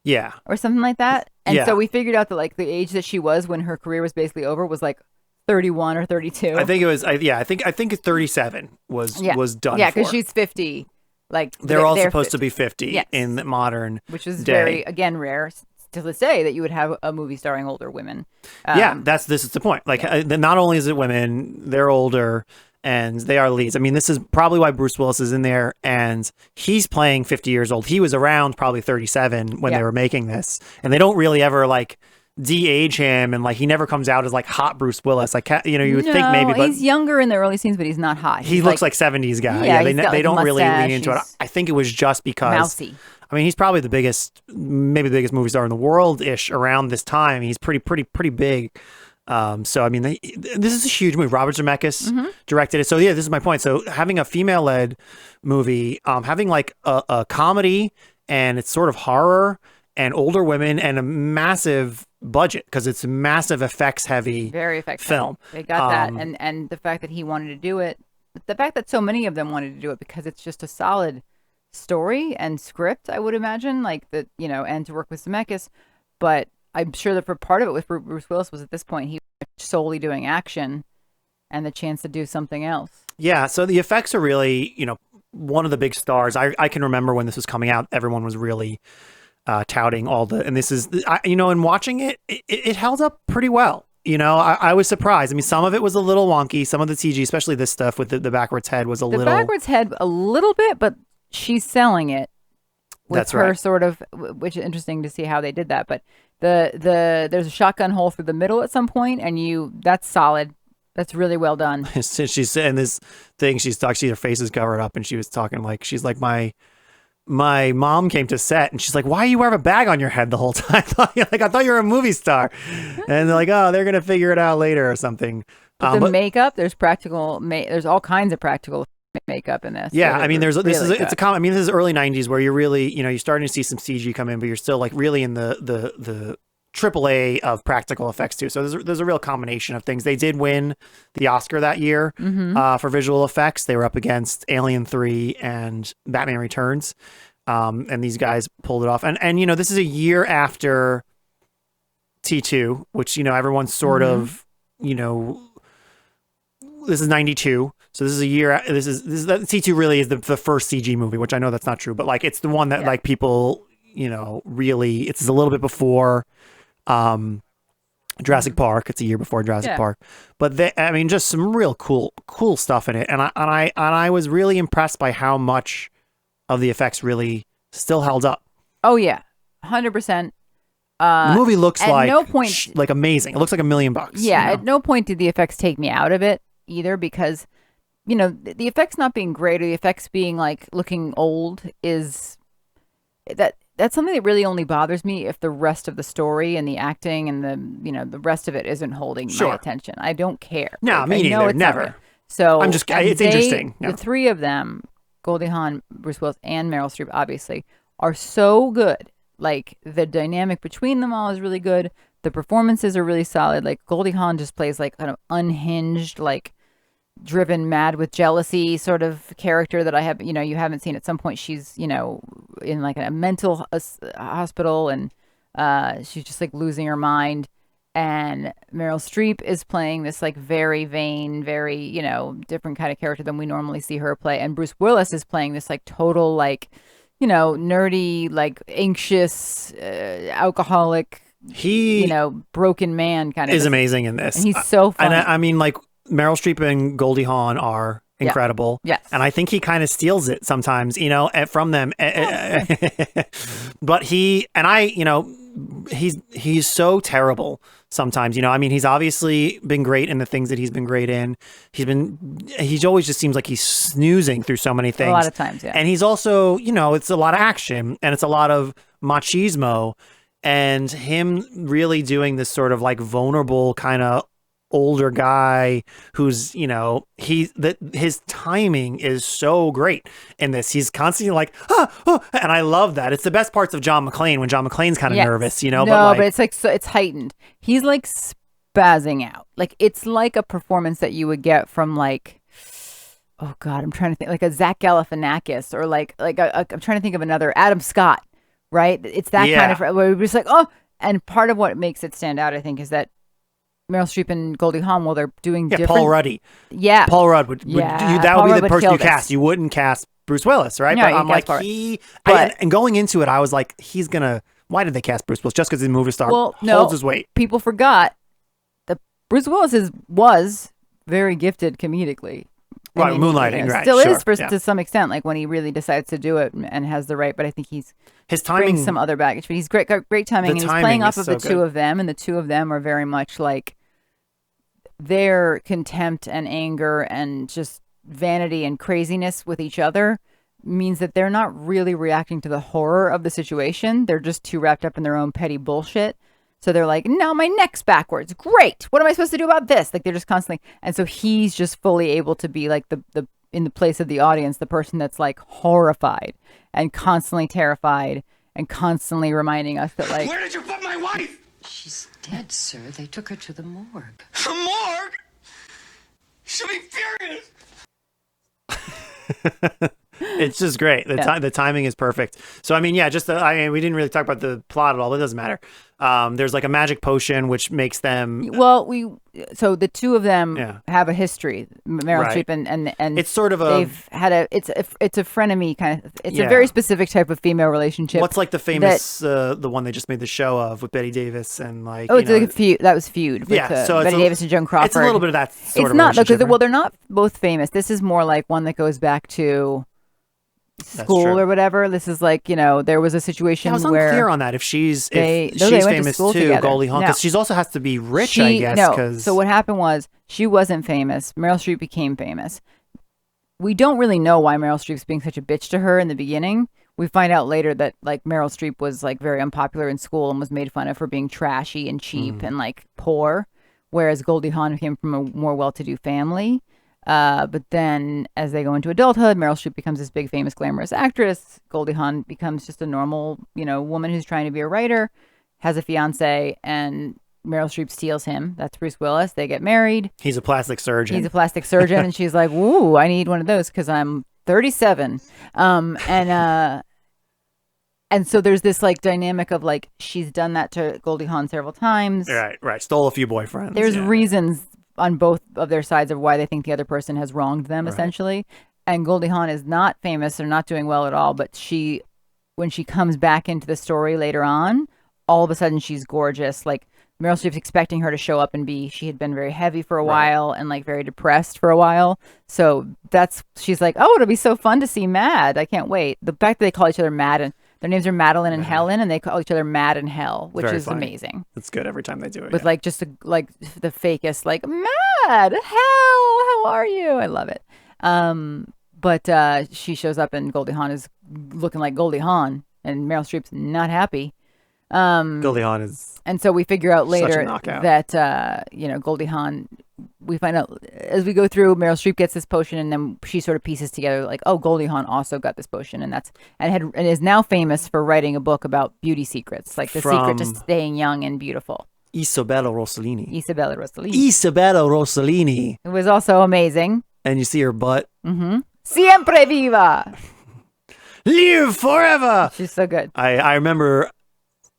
Speaker 14: Yeah.
Speaker 15: Or something like that. And so we figured out that like the age that she was when her career was basically over was like 31 or 32.
Speaker 14: I think it was, I think 37 was done.
Speaker 15: Yeah, because she's 50. Like
Speaker 14: they're all supposed to be 50 in the modern
Speaker 15: which is
Speaker 14: day.
Speaker 15: Very, again, rare to this day that you would have a movie starring older women.
Speaker 14: This is the point. Like not only is it women, they're older. And they are leads. I mean, this is probably why Bruce Willis is in there, and he's playing 50 years old. He was around probably 37 when they were making this, and they don't really ever like de-age him, and like he never comes out as like hot Bruce Willis. Like you would think maybe, but
Speaker 15: he's younger in the early scenes, but he's not hot.
Speaker 14: He looks like 70s guy. Yeah, they don't really lean into it. I think it was just because
Speaker 15: mousy.
Speaker 14: I mean, he's probably maybe the biggest movie star in the world ish around this time. He's pretty big. So, I mean, this is a huge movie. Robert Zemeckis directed it. So, yeah, this is my point. So, having a female-led movie, having like a comedy, and it's sort of horror and older women and a massive budget because it's a massive effects-heavy
Speaker 15: very effects
Speaker 14: film.
Speaker 15: They got that. And the fact that he wanted to do it, the fact that so many of them wanted to do it because it's just a solid story and script, I would imagine, like that, and to work with Zemeckis. But I'm sure that for part of it with Bruce Willis was at this point, he was solely doing action and the chance to do something else.
Speaker 14: Yeah. So the effects are really, one of the big stars. I can remember when this was coming out, everyone was really touting all the, and this is, in watching it held up pretty well. I was surprised. I mean, some of it was a little wonky. Some of the CG, especially this stuff with the backwards head, was
Speaker 15: the backwards head a little bit, but she's selling it with
Speaker 14: That's
Speaker 15: her
Speaker 14: right.
Speaker 15: sort of, which is interesting to see how they did that. But there's a shotgun hole through the middle at some point, and that's solid. That's really well done.
Speaker 14: She's saying this thing. Her face is covered up, and she was talking she's like, my mom came to set, and she's like, why you wear a bag on your head the whole time? I thought you were a movie star. And they're like, oh, they're gonna figure it out later or something.
Speaker 15: But makeup, there's there's all kinds of practical makeup in this.
Speaker 14: Yeah, I mean, this is early 90s where you're really, you're starting to see some CG come in, but you're still like really in the AAA of practical effects too. So there's a real combination of things. They did win the Oscar that year for visual effects. They were up against Alien 3 and Batman Returns. And these guys pulled it off. And this is a year after T2, which, everyone's sort of, this is 92. So this is a year. T2 really is the first CG movie, which I know that's not true, but it's the one that like people, really, it's a little bit before Jurassic Park. It's a year before Jurassic Park, but just some real cool stuff in it. And I was really impressed by how much of the effects really still held up.
Speaker 15: Oh yeah, 100%.
Speaker 14: The movie looks like
Speaker 15: no point
Speaker 14: like amazing. It looks like $1 million.
Speaker 15: Yeah, at no point did the effects take me out of it either, because the effects not being great or the effects being like looking old is that's something that really only bothers me if the rest of the story and the acting and the rest of it isn't holding my attention. I don't care.
Speaker 14: No, me neither. Never.
Speaker 15: So
Speaker 14: it's interesting. Yeah.
Speaker 15: The three of them, Goldie Hawn, Bruce Willis, and Meryl Streep, obviously, are so good. Like, the dynamic between them all is really good. The performances are really solid. Like, Goldie Hawn just plays like kind of unhinged, like driven mad with jealousy sort of character that I have, you haven't seen. At some point she's, in like a mental hospital, and she's just like losing her mind. And Meryl Streep is playing this like very vain, very, different kind of character than we normally see her play. And Bruce Willis is playing this like total, like, nerdy, like anxious, alcoholic, broken man kind of.
Speaker 14: Is amazing in this.
Speaker 15: And he's so funny.
Speaker 14: And I mean, like, Meryl Streep and Goldie Hawn are incredible.
Speaker 15: Yes.
Speaker 14: And I think he kind of steals it sometimes, from them. But he's so terrible sometimes, he's obviously been great in the things that he's been great in. He always just seems like he's snoozing through so many things.
Speaker 15: A lot of times, yeah.
Speaker 14: And he's also, it's a lot of action and it's a lot of machismo, and him really doing this sort of like vulnerable kind of older guy who's, his timing is so great in this. He's constantly like, and I love that. It's the best parts of John McClane when John McClane's kind of nervous,
Speaker 15: No, but it's like, so it's heightened. He's like spazzing out. Like, it's like a performance that you would get from like, oh God, I'm trying to think, like a Zach Galifianakis, or like I'm trying to think of another Adam Scott, right? It's that kind of, where we're just like, oh, and part of what makes it stand out, I think, is that Meryl Streep and Goldie Hawn, while they're doing different...
Speaker 14: Paul Ruddy.
Speaker 15: Yeah.
Speaker 14: Paul Rudd would that would be the person you cast. You wouldn't cast Bruce Willis, right?
Speaker 15: No,
Speaker 14: but I'm like, and going into it, I was like, why did they cast Bruce Willis? Just because he's a movie star holds his weight.
Speaker 15: People forgot that Bruce Willis was very gifted comedically.
Speaker 14: Right, moonlighting, right.
Speaker 15: Still is to some extent, like when he really decides to do it and has the right, but I think his timing brings some other baggage. But he's great timing, and he's playing off of the two of them, and the two of them are very much like their contempt and anger and just vanity and craziness with each other means that they're not really reacting to the horror of the situation. They're just too wrapped up in their own petty bullshit. So they're like, now my neck's backwards. Great. What am I supposed to do about this? Like, they're just constantly. And so he's just fully able to be like the in the place of the audience, the person that's like horrified and constantly terrified and constantly reminding us that, like,
Speaker 4: where did you put my wife?
Speaker 18: She's dead, sir. They took her to the morgue.
Speaker 4: The morgue? She'll be furious.
Speaker 14: It's just great. The timing is perfect. So I mean, yeah, we didn't really talk about the plot at all, but it doesn't matter. There's like a magic potion which makes them.
Speaker 15: Well, so the two of them have a history, Meryl
Speaker 14: Right.
Speaker 15: Streep and
Speaker 14: It's sort of
Speaker 15: they've had it's a frenemy kind of. It's a very specific type of female relationship.
Speaker 14: What's like the famous the one they just made the show of with Betty Davis and like.
Speaker 15: Oh, it's like a feud. That was Feud. With,
Speaker 14: so
Speaker 15: Betty Davis and Joan Crawford.
Speaker 14: It's a little bit of that sort
Speaker 15: it's
Speaker 14: of
Speaker 15: not because
Speaker 14: relationship,
Speaker 15: they're not both famous. This is more like one that goes back to school
Speaker 14: true.
Speaker 15: or whatever. This is like, there was a situation
Speaker 14: I was
Speaker 15: where
Speaker 14: unclear on that. If she's
Speaker 15: they
Speaker 14: if
Speaker 15: went
Speaker 14: she's
Speaker 15: to
Speaker 14: famous
Speaker 15: school
Speaker 14: too,
Speaker 15: together.
Speaker 14: Goldie Hawn,
Speaker 15: No.
Speaker 14: because she also has to be rich, I guess.
Speaker 15: No.
Speaker 14: 'cause-
Speaker 15: So what happened was she wasn't famous. Meryl Streep became famous. We don't really know why Meryl Streep's being such a bitch to her in the beginning. We find out later that like Meryl Streep was like very unpopular in school and was made fun of for being trashy and cheap and like poor, whereas Goldie Hawn came from a more well-to-do family. But then as they go into adulthood, Meryl Streep becomes this big, famous, glamorous actress. Goldie Hawn becomes just a normal, woman who's trying to be a writer, has a fiance, and Meryl Streep steals him. That's Bruce Willis. They get married.
Speaker 14: He's a plastic surgeon.
Speaker 15: And she's like, "Ooh, I need one of those because I'm 37." And so there's this like dynamic of like she's done that to Goldie Hawn several times.
Speaker 14: Right. Stole a few boyfriends.
Speaker 15: There's reasons on both of their sides of why they think the other person has wronged them, essentially. And Goldie Hawn is not famous or not doing well at all, but when she comes back into the story later on, all of a sudden she's gorgeous. Like Meryl Streep's expecting her to show up and she had been very heavy for a while and like very depressed for a while. So she's like, oh, it'll be so fun to see Mad. I can't wait. The fact that they call each other Mad and their names are Madeline and Helen, and they call each other Mad and Hell, which
Speaker 14: Very
Speaker 15: is
Speaker 14: funny.
Speaker 15: amazing.
Speaker 14: It's good every time they do it.
Speaker 15: With like just like the fakest, like Mad Hell, how are you? I love it. But she shows up and Goldie Hawn is looking like Goldie Hawn, and Meryl Streep's not happy.
Speaker 14: Goldie Hawn is.
Speaker 15: And so we figure out
Speaker 14: such a
Speaker 15: later
Speaker 14: knockout.
Speaker 15: that Goldie Hawn. We find out as we go through, Meryl Streep gets this potion, and then she sort of pieces together like, oh, Goldie Hawn also got this potion, and is now famous for writing a book about beauty secrets, like the secret to staying young and beautiful.
Speaker 14: Isabella Rossellini.
Speaker 15: Isabella Rossellini. It was also amazing.
Speaker 14: And you see her butt.
Speaker 15: Mm-hmm. Siempre viva.
Speaker 14: Live forever.
Speaker 15: She's so good.
Speaker 14: I remember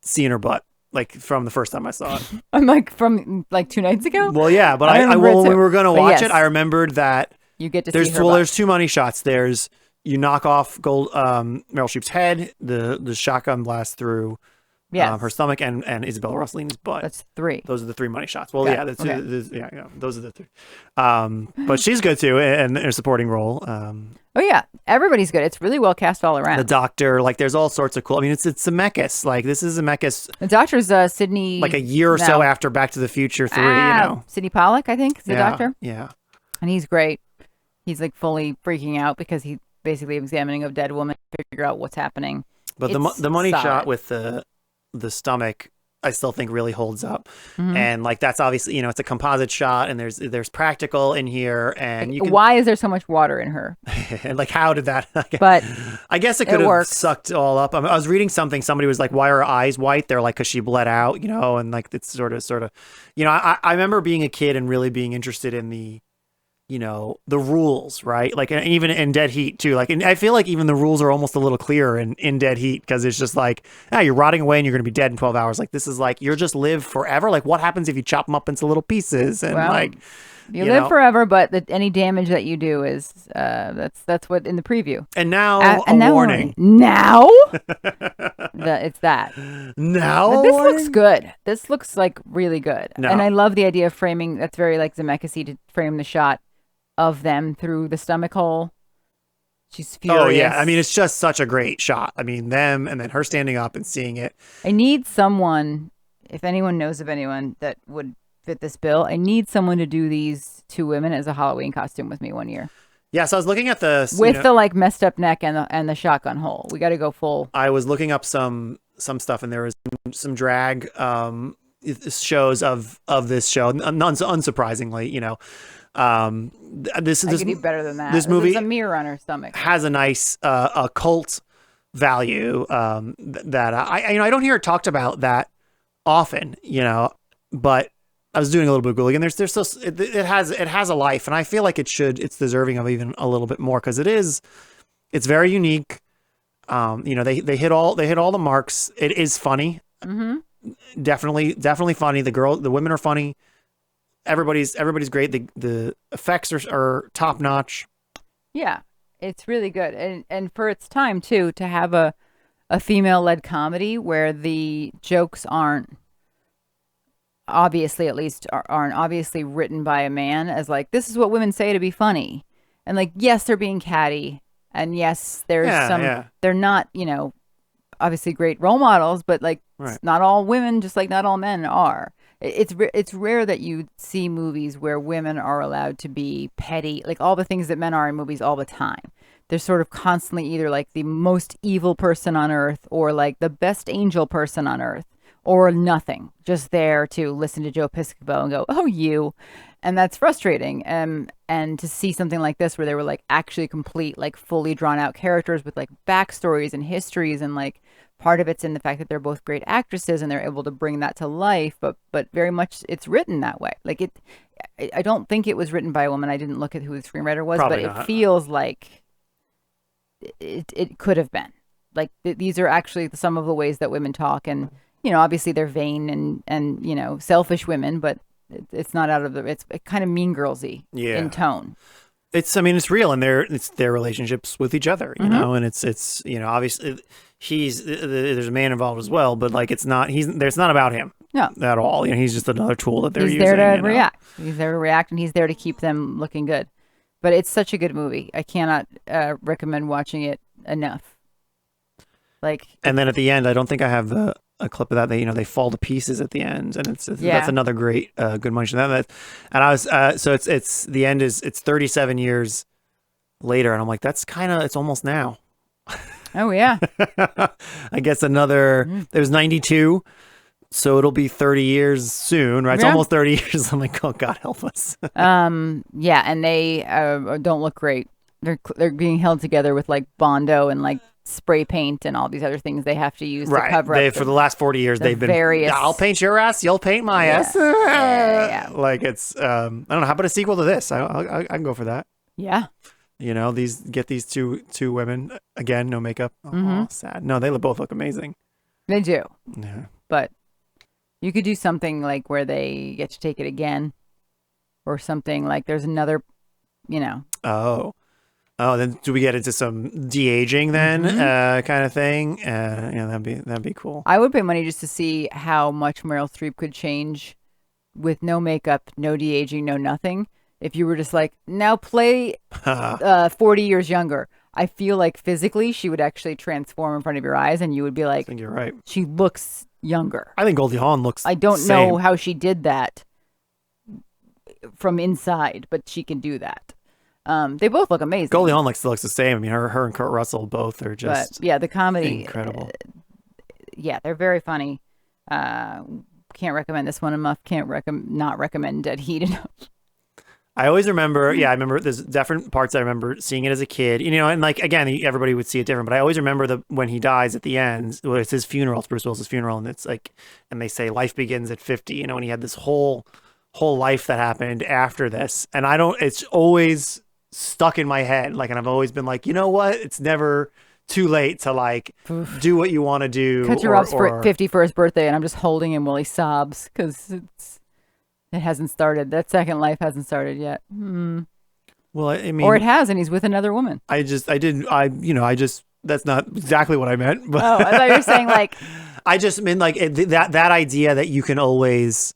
Speaker 14: seeing her butt. Like from the first time I saw it.
Speaker 15: I'm like from like 2 nights ago.
Speaker 14: Well, yeah, but when we were gonna watch it, I remembered that
Speaker 15: you get to
Speaker 14: see
Speaker 15: her butt.
Speaker 14: There's two money shots. There's you knock off Meryl Streep's head, the shotgun blast through her stomach, and Isabella Rossellini's butt.
Speaker 15: That's 3.
Speaker 14: Those are the 3 money shots. Well, yeah, those are the 3. But she's good too, in a supporting role.
Speaker 15: Oh yeah, everybody's good. It's really well cast all around.
Speaker 14: The doctor, like, there's all sorts of cool. I mean, it's Zemeckis. Like, this is Zemeckis.
Speaker 15: The doctor's Sidney.
Speaker 14: Like a year or so after Back to the Future 3.
Speaker 15: Sidney Pollack, I think, is the doctor.
Speaker 14: Yeah,
Speaker 15: and he's great. He's like fully freaking out because he's basically examining a dead woman to figure out what's happening.
Speaker 14: But the money shot with the stomach, I still think really holds up.
Speaker 15: Mm-hmm.
Speaker 14: And like that's obviously, it's a composite shot, and there's practical in here, and you can,
Speaker 15: why is there so much water in her?
Speaker 14: and like how did that?
Speaker 15: But
Speaker 14: I guess it could have sucked all up. I was reading something. Somebody was like, "Why are her eyes white?" They're like, "Cause she bled out," and like it's sort of. I remember being a kid and really being interested in the rules, right? Like even in Dead Heat too. Like, and I feel like even the rules are almost a little clearer in Dead Heat because it's just like, you're rotting away and you're going to be dead in 12 hours. Like this is like, you're just live forever. Like what happens if you chop them up into little pieces and
Speaker 15: you live forever, but any damage that you do is that's what in the preview.
Speaker 14: And now a warning.
Speaker 15: Now it's that.
Speaker 14: Now
Speaker 15: this looks good. This looks like really good.
Speaker 14: No.
Speaker 15: And I love the idea of framing. That's very like Zemeckis-y to frame the shot of them through the stomach hole. She's furious.
Speaker 14: Oh yeah, I mean it's just such a great shot. I mean them and then her standing up and seeing it.
Speaker 15: I need someone, if anyone knows of anyone that would fit this bill, I need someone to do these 2 women as a Halloween costume with me one year.
Speaker 14: Yeah, so I was looking at the
Speaker 15: the like messed up neck and the shotgun hole. We got to go full.
Speaker 14: I was looking up some stuff, and there was some drag shows of this show. Unsurprisingly, this
Speaker 15: I could do better than that.
Speaker 14: This movie
Speaker 15: is a mirror on her stomach.
Speaker 14: has a nice occult value that I don't hear it talked about that often, but I was doing a little bit of Googling, and there's still it has a life, and I feel like it's deserving of even a little bit more because it is It's very unique. You know, they hit all the marks. It is funny.
Speaker 15: Mm-hmm.
Speaker 14: Definitely funny. The women are funny. Everybody's great. The effects are top notch.
Speaker 15: Yeah, it's really good, and for its time too, to have a female-led comedy where the jokes aren't obviously, at least, aren't obviously written by a man as like, this is what women say to be funny, and like, yes, they're being catty, and yes, there's they're not, you know, obviously great role models, but like, not all women, just like not all men are. It's rare that you see movies where women are allowed to be petty, like all the things that men are in movies all the time. They're sort of constantly either like the most evil person on earth or like the best angel person on earth or nothing, just there to listen to Joe Piscopo and go, oh, you. And that's frustrating. And to see something like this where they were like actually complete, like fully drawn out characters with like backstories and histories, and like part of it's in the fact that they're both great actresses and they're able to bring that to life, but very much it's written that way. Like I don't think it was written by a woman. I didn't look at who the screenwriter was,
Speaker 14: Probably
Speaker 15: but
Speaker 14: not.
Speaker 15: It feels like it could have been. Like these are actually some of the ways that women talk, and you know, obviously they're vain and you know, selfish women, but it's not out of it's kind of Mean Girls-y in tone.
Speaker 14: It's real, and it's their relationships with each other, you know, and it's you know, obviously there's a man involved as well, but like it's not about him at all. You know, he's just another tool that they're using.
Speaker 15: He's there to react. He's there to react, and he's there to keep them looking good. But it's such a good movie. I cannot recommend watching it enough. Like, and
Speaker 14: then at the end, I don't think I have a clip of that. They fall to pieces at the end, and that's another great good mention. And I was so it's the end is 37 years later, and I'm like, it's almost now.
Speaker 15: Oh yeah.
Speaker 14: I guess it was 92. So it'll be 30 years soon, right? It's almost 30 years. I'm like, oh, God help us.
Speaker 15: Yeah, and they don't look great. They're being held together with like Bondo and like spray paint and all these other things they have to use to cover up.
Speaker 14: For the last 40 years, they've been
Speaker 15: various.
Speaker 14: I'll paint your ass, you'll paint my ass.
Speaker 15: Yeah.
Speaker 14: Like it's I don't know. How about a sequel to this? I can go for that.
Speaker 15: Yeah.
Speaker 14: You know, get these two women again, no makeup. Oh, sad. No, they both look amazing.
Speaker 15: They do.
Speaker 14: Yeah.
Speaker 15: But you could do something like where they get to take it again, or something like there's another, you know.
Speaker 14: Oh, then do we get into some de-aging then, kind of thing? Yeah, that'd be cool.
Speaker 15: I would pay money just to see how much Meryl Streep could change with no makeup, no de-aging, no nothing. If you were just like, now play 40 years younger, I feel like physically she would actually transform in front of your eyes, and you would be like, I
Speaker 14: think you're right.
Speaker 15: She looks younger.
Speaker 14: I think Goldie Hawn looks
Speaker 15: I don't
Speaker 14: same.
Speaker 15: know how she did that from inside, but she can do that. They both look amazing.
Speaker 14: Goldie Hawn still looks the same. I mean, her and Kurt Russell both are just
Speaker 15: the comedy
Speaker 14: incredible.
Speaker 15: They're very funny. Can't recommend this one enough. Can't not recommend Dead Heat enough.
Speaker 14: I always remember, I remember there's different parts I remember seeing it as a kid, you know, and like, again, everybody would see it different, but I always remember when he dies at the end, it's his funeral, it's Bruce Willis' funeral, and it's like, and they say life begins at 50, you know, and he had this whole life that happened after this, and it's always stuck in my head, like, and I've always been like, you know what, it's never too late to like do what you want to do.
Speaker 15: Cut to Rob's 51st birthday, and I'm just holding him while he sobs, because it hasn't started. That second life hasn't started yet.
Speaker 14: Well, I mean,
Speaker 15: or it has, and he's with another woman.
Speaker 14: That's not exactly what I meant. But
Speaker 15: I thought you were saying like.
Speaker 14: I just mean like that idea that you can always,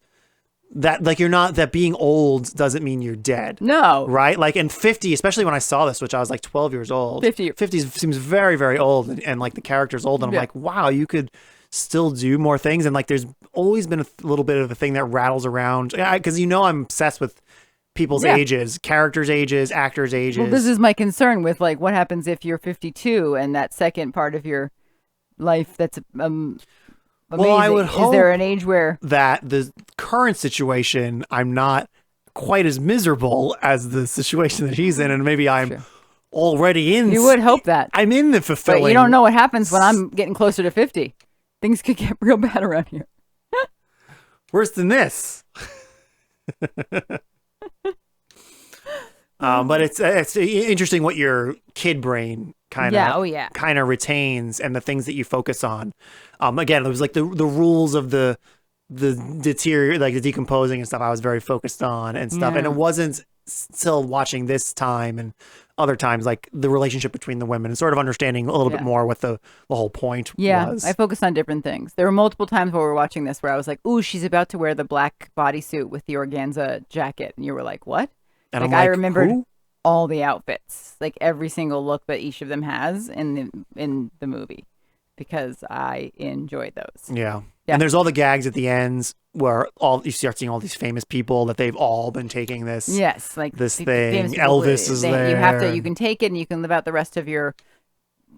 Speaker 14: that like you're not, that being old doesn't mean you're dead.
Speaker 15: No.
Speaker 14: Right? Like in 50, especially when I saw this, which I was like 12 years old. 50 seems very, very old, and like the character's old, and I'm like, wow, you could still do more things, and like there's always been a little bit of a thing that rattles around, because you know I'm obsessed with people's ages, characters' ages, actors' ages.
Speaker 15: Well, this is my concern with like what happens if you're 52 and that second part of your life that's amazing.
Speaker 14: Well, I would hope
Speaker 15: is there an age where
Speaker 14: that the current situation I'm not quite as miserable as the situation that he's in, and maybe I'm already in.
Speaker 15: You would hope that
Speaker 14: I'm in the fulfilling.
Speaker 15: But you don't know what happens when I'm getting closer to 50. Things could get real bad around here.
Speaker 14: Worse than this. But it's interesting what your kid brain kind of retains, and the things that you focus on. Again, it was like the rules of the the decomposing and stuff I was very focused on and stuff. And it wasn't still watching this time and other times, like the relationship between the women and sort of understanding a little bit more what the whole point was.
Speaker 15: I focused on different things. There were multiple times while we were watching this where I was like, ooh, she's about to wear the black bodysuit with the organza jacket. And you were like, what?
Speaker 14: And
Speaker 15: like, I remembered all the outfits, like every single look that each of them has in the movie, because I enjoyed those.
Speaker 14: Yeah. And there's all the gags at the ends where you start seeing all these famous people that they've all been taking this.
Speaker 15: Yes, like
Speaker 14: this thing. Elvis is there.
Speaker 15: You can take it and you can live out the rest of your,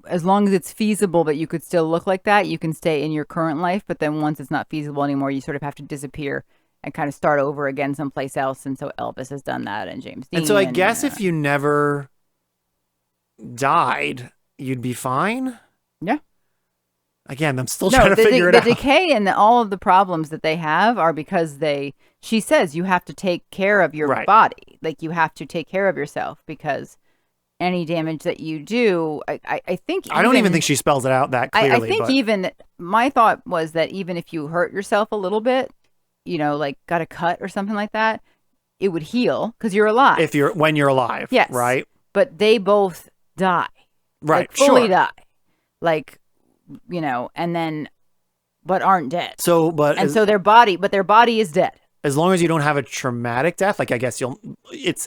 Speaker 15: as long as it's feasible, but you could still look like that. You can stay in your current life, but then once it's not feasible anymore, you sort of have to disappear and kind of start over again someplace else. And so Elvis has done that, and James Dean.
Speaker 14: And so I guess if you never died, you'd be fine.
Speaker 15: Yeah.
Speaker 14: Again, I'm still trying to figure it out.
Speaker 15: The decay and all of the problems that they have are because she says you have to take care of your body. Like, you have to take care of yourself, because any damage that you do, I think...
Speaker 14: I don't even think she spells it out that clearly.
Speaker 15: I think even, my thought was that even if you hurt yourself a little bit, like got a cut or something like that, it would heal because you're alive.
Speaker 14: When you're alive.
Speaker 15: Yes.
Speaker 14: Right?
Speaker 15: But they both die.
Speaker 14: Right,
Speaker 15: like, fully die. Like... and then, but aren't dead.
Speaker 14: So their
Speaker 15: body is dead.
Speaker 14: As long as you don't have a traumatic death, like, I guess it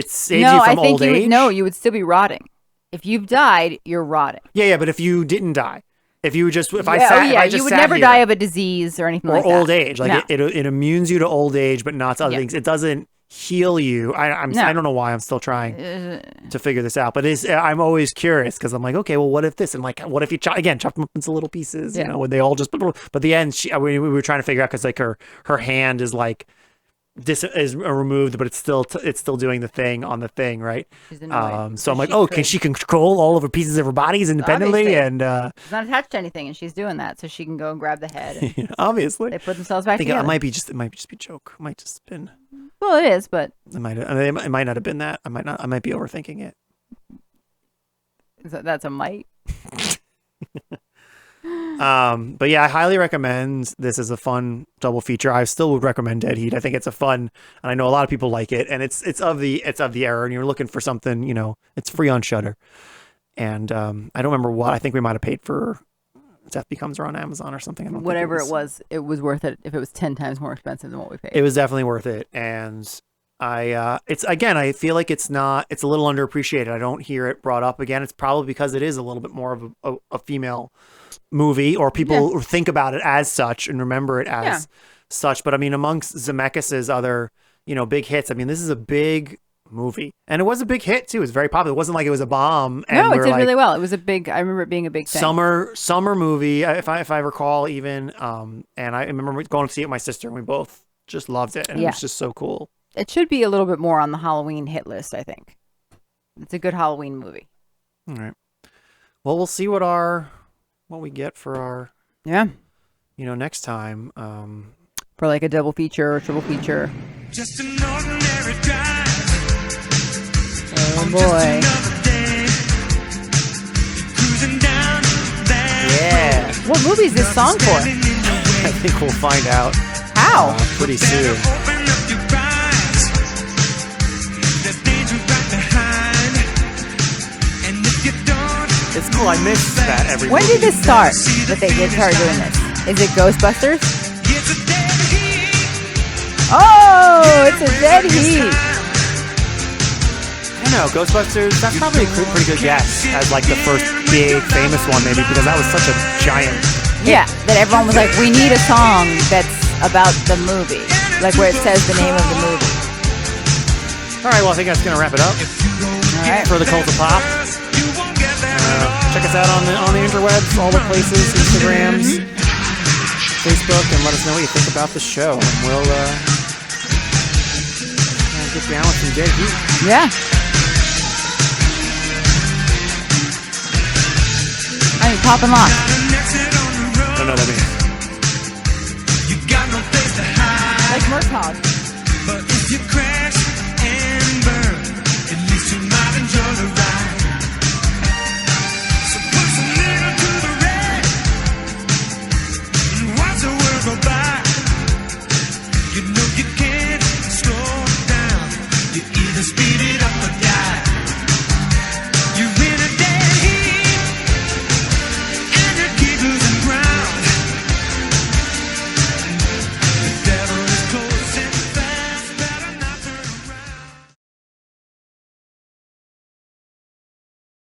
Speaker 14: saves you from old age.
Speaker 15: You would still be rotting. If you've died, you're rotting.
Speaker 14: Yeah, but if you didn't die, if you just, if I
Speaker 15: you would never die of a disease or anything like that.
Speaker 14: Or old age. Like, it immunes you to old age, but not to other things. It doesn't heal you. I don't know why I'm still trying to figure this out, but I'm always curious, because I'm like, okay, well, what if this, and like, what if you chop them up into little pieces, when they all just, but the end, we were trying to figure out, because like her hand is like, this is removed, but it's still doing the thing on the thing, right? So I'm like, can she control all of her pieces of her bodies independently?
Speaker 15: Obviously.
Speaker 14: And
Speaker 15: she's not attached to anything, and she's doing that, so she can go and grab the head. And
Speaker 14: obviously,
Speaker 15: they put themselves back together.
Speaker 14: It might just be a joke. It might just been.
Speaker 15: Well, it is, but
Speaker 14: it might not have been that. I might be overthinking it.
Speaker 15: That's a might.
Speaker 14: But yeah, I highly recommend this as a fun double feature. I still would recommend Dead Heat. I think it's a fun, and I know a lot of people like it, and it's of the era, and you're looking for something, it's free on Shudder. And I don't remember what, I think we might have paid for Death Becomes Her on Amazon or something.
Speaker 15: Whatever it was worth it if it was 10 times more expensive than what we paid.
Speaker 14: It was definitely worth it. And I feel like it's a little underappreciated. I don't hear it brought up again. It's probably because it is a little bit more of a female movie, or people think about it as such and remember it as such. But I mean, amongst Zemeckis' other, big hits, I mean, this is a big movie, and it was a big hit too. It was very popular. It wasn't like it was a bomb.
Speaker 15: No, it did really well. It was I remember it being a big thing.
Speaker 14: Summer movie, if I recall, even. And I remember going to see it with my sister, and we both just loved it, and it was just so cool.
Speaker 15: It should be a little bit more on the Halloween hit list, I think. It's a good Halloween movie.
Speaker 14: All right. Well, we'll see what we get for our next time.
Speaker 15: For like a double feature or triple feature.
Speaker 4: Just an ordinary drive.
Speaker 15: Oh boy.
Speaker 14: Yeah.
Speaker 15: What movie is this song for?
Speaker 14: I think we'll find out.
Speaker 15: How?
Speaker 14: Pretty soon. It's cool. I miss that every
Speaker 15: When did this start that they did start doing this? Is it Ghostbusters? Oh, it's a Dead Heat.
Speaker 14: I don't know, Ghostbusters, that's probably a pretty good guess as like the first big famous one, maybe, because that was such a giant hit.
Speaker 15: Yeah, that everyone was like, we need a song that's about the movie, like where it says the name of the movie.
Speaker 14: All right, well, I think that's going to wrap it up.
Speaker 15: All right.
Speaker 14: For the Cult of Pop. Check us out on the interwebs, all the places, Instagrams, Facebook, and let us know what you think about the show. And we'll get down with some Dead Heat.
Speaker 15: Yeah. I mean, pop and lock.
Speaker 14: I don't know what that means.
Speaker 15: Like Murtaugh.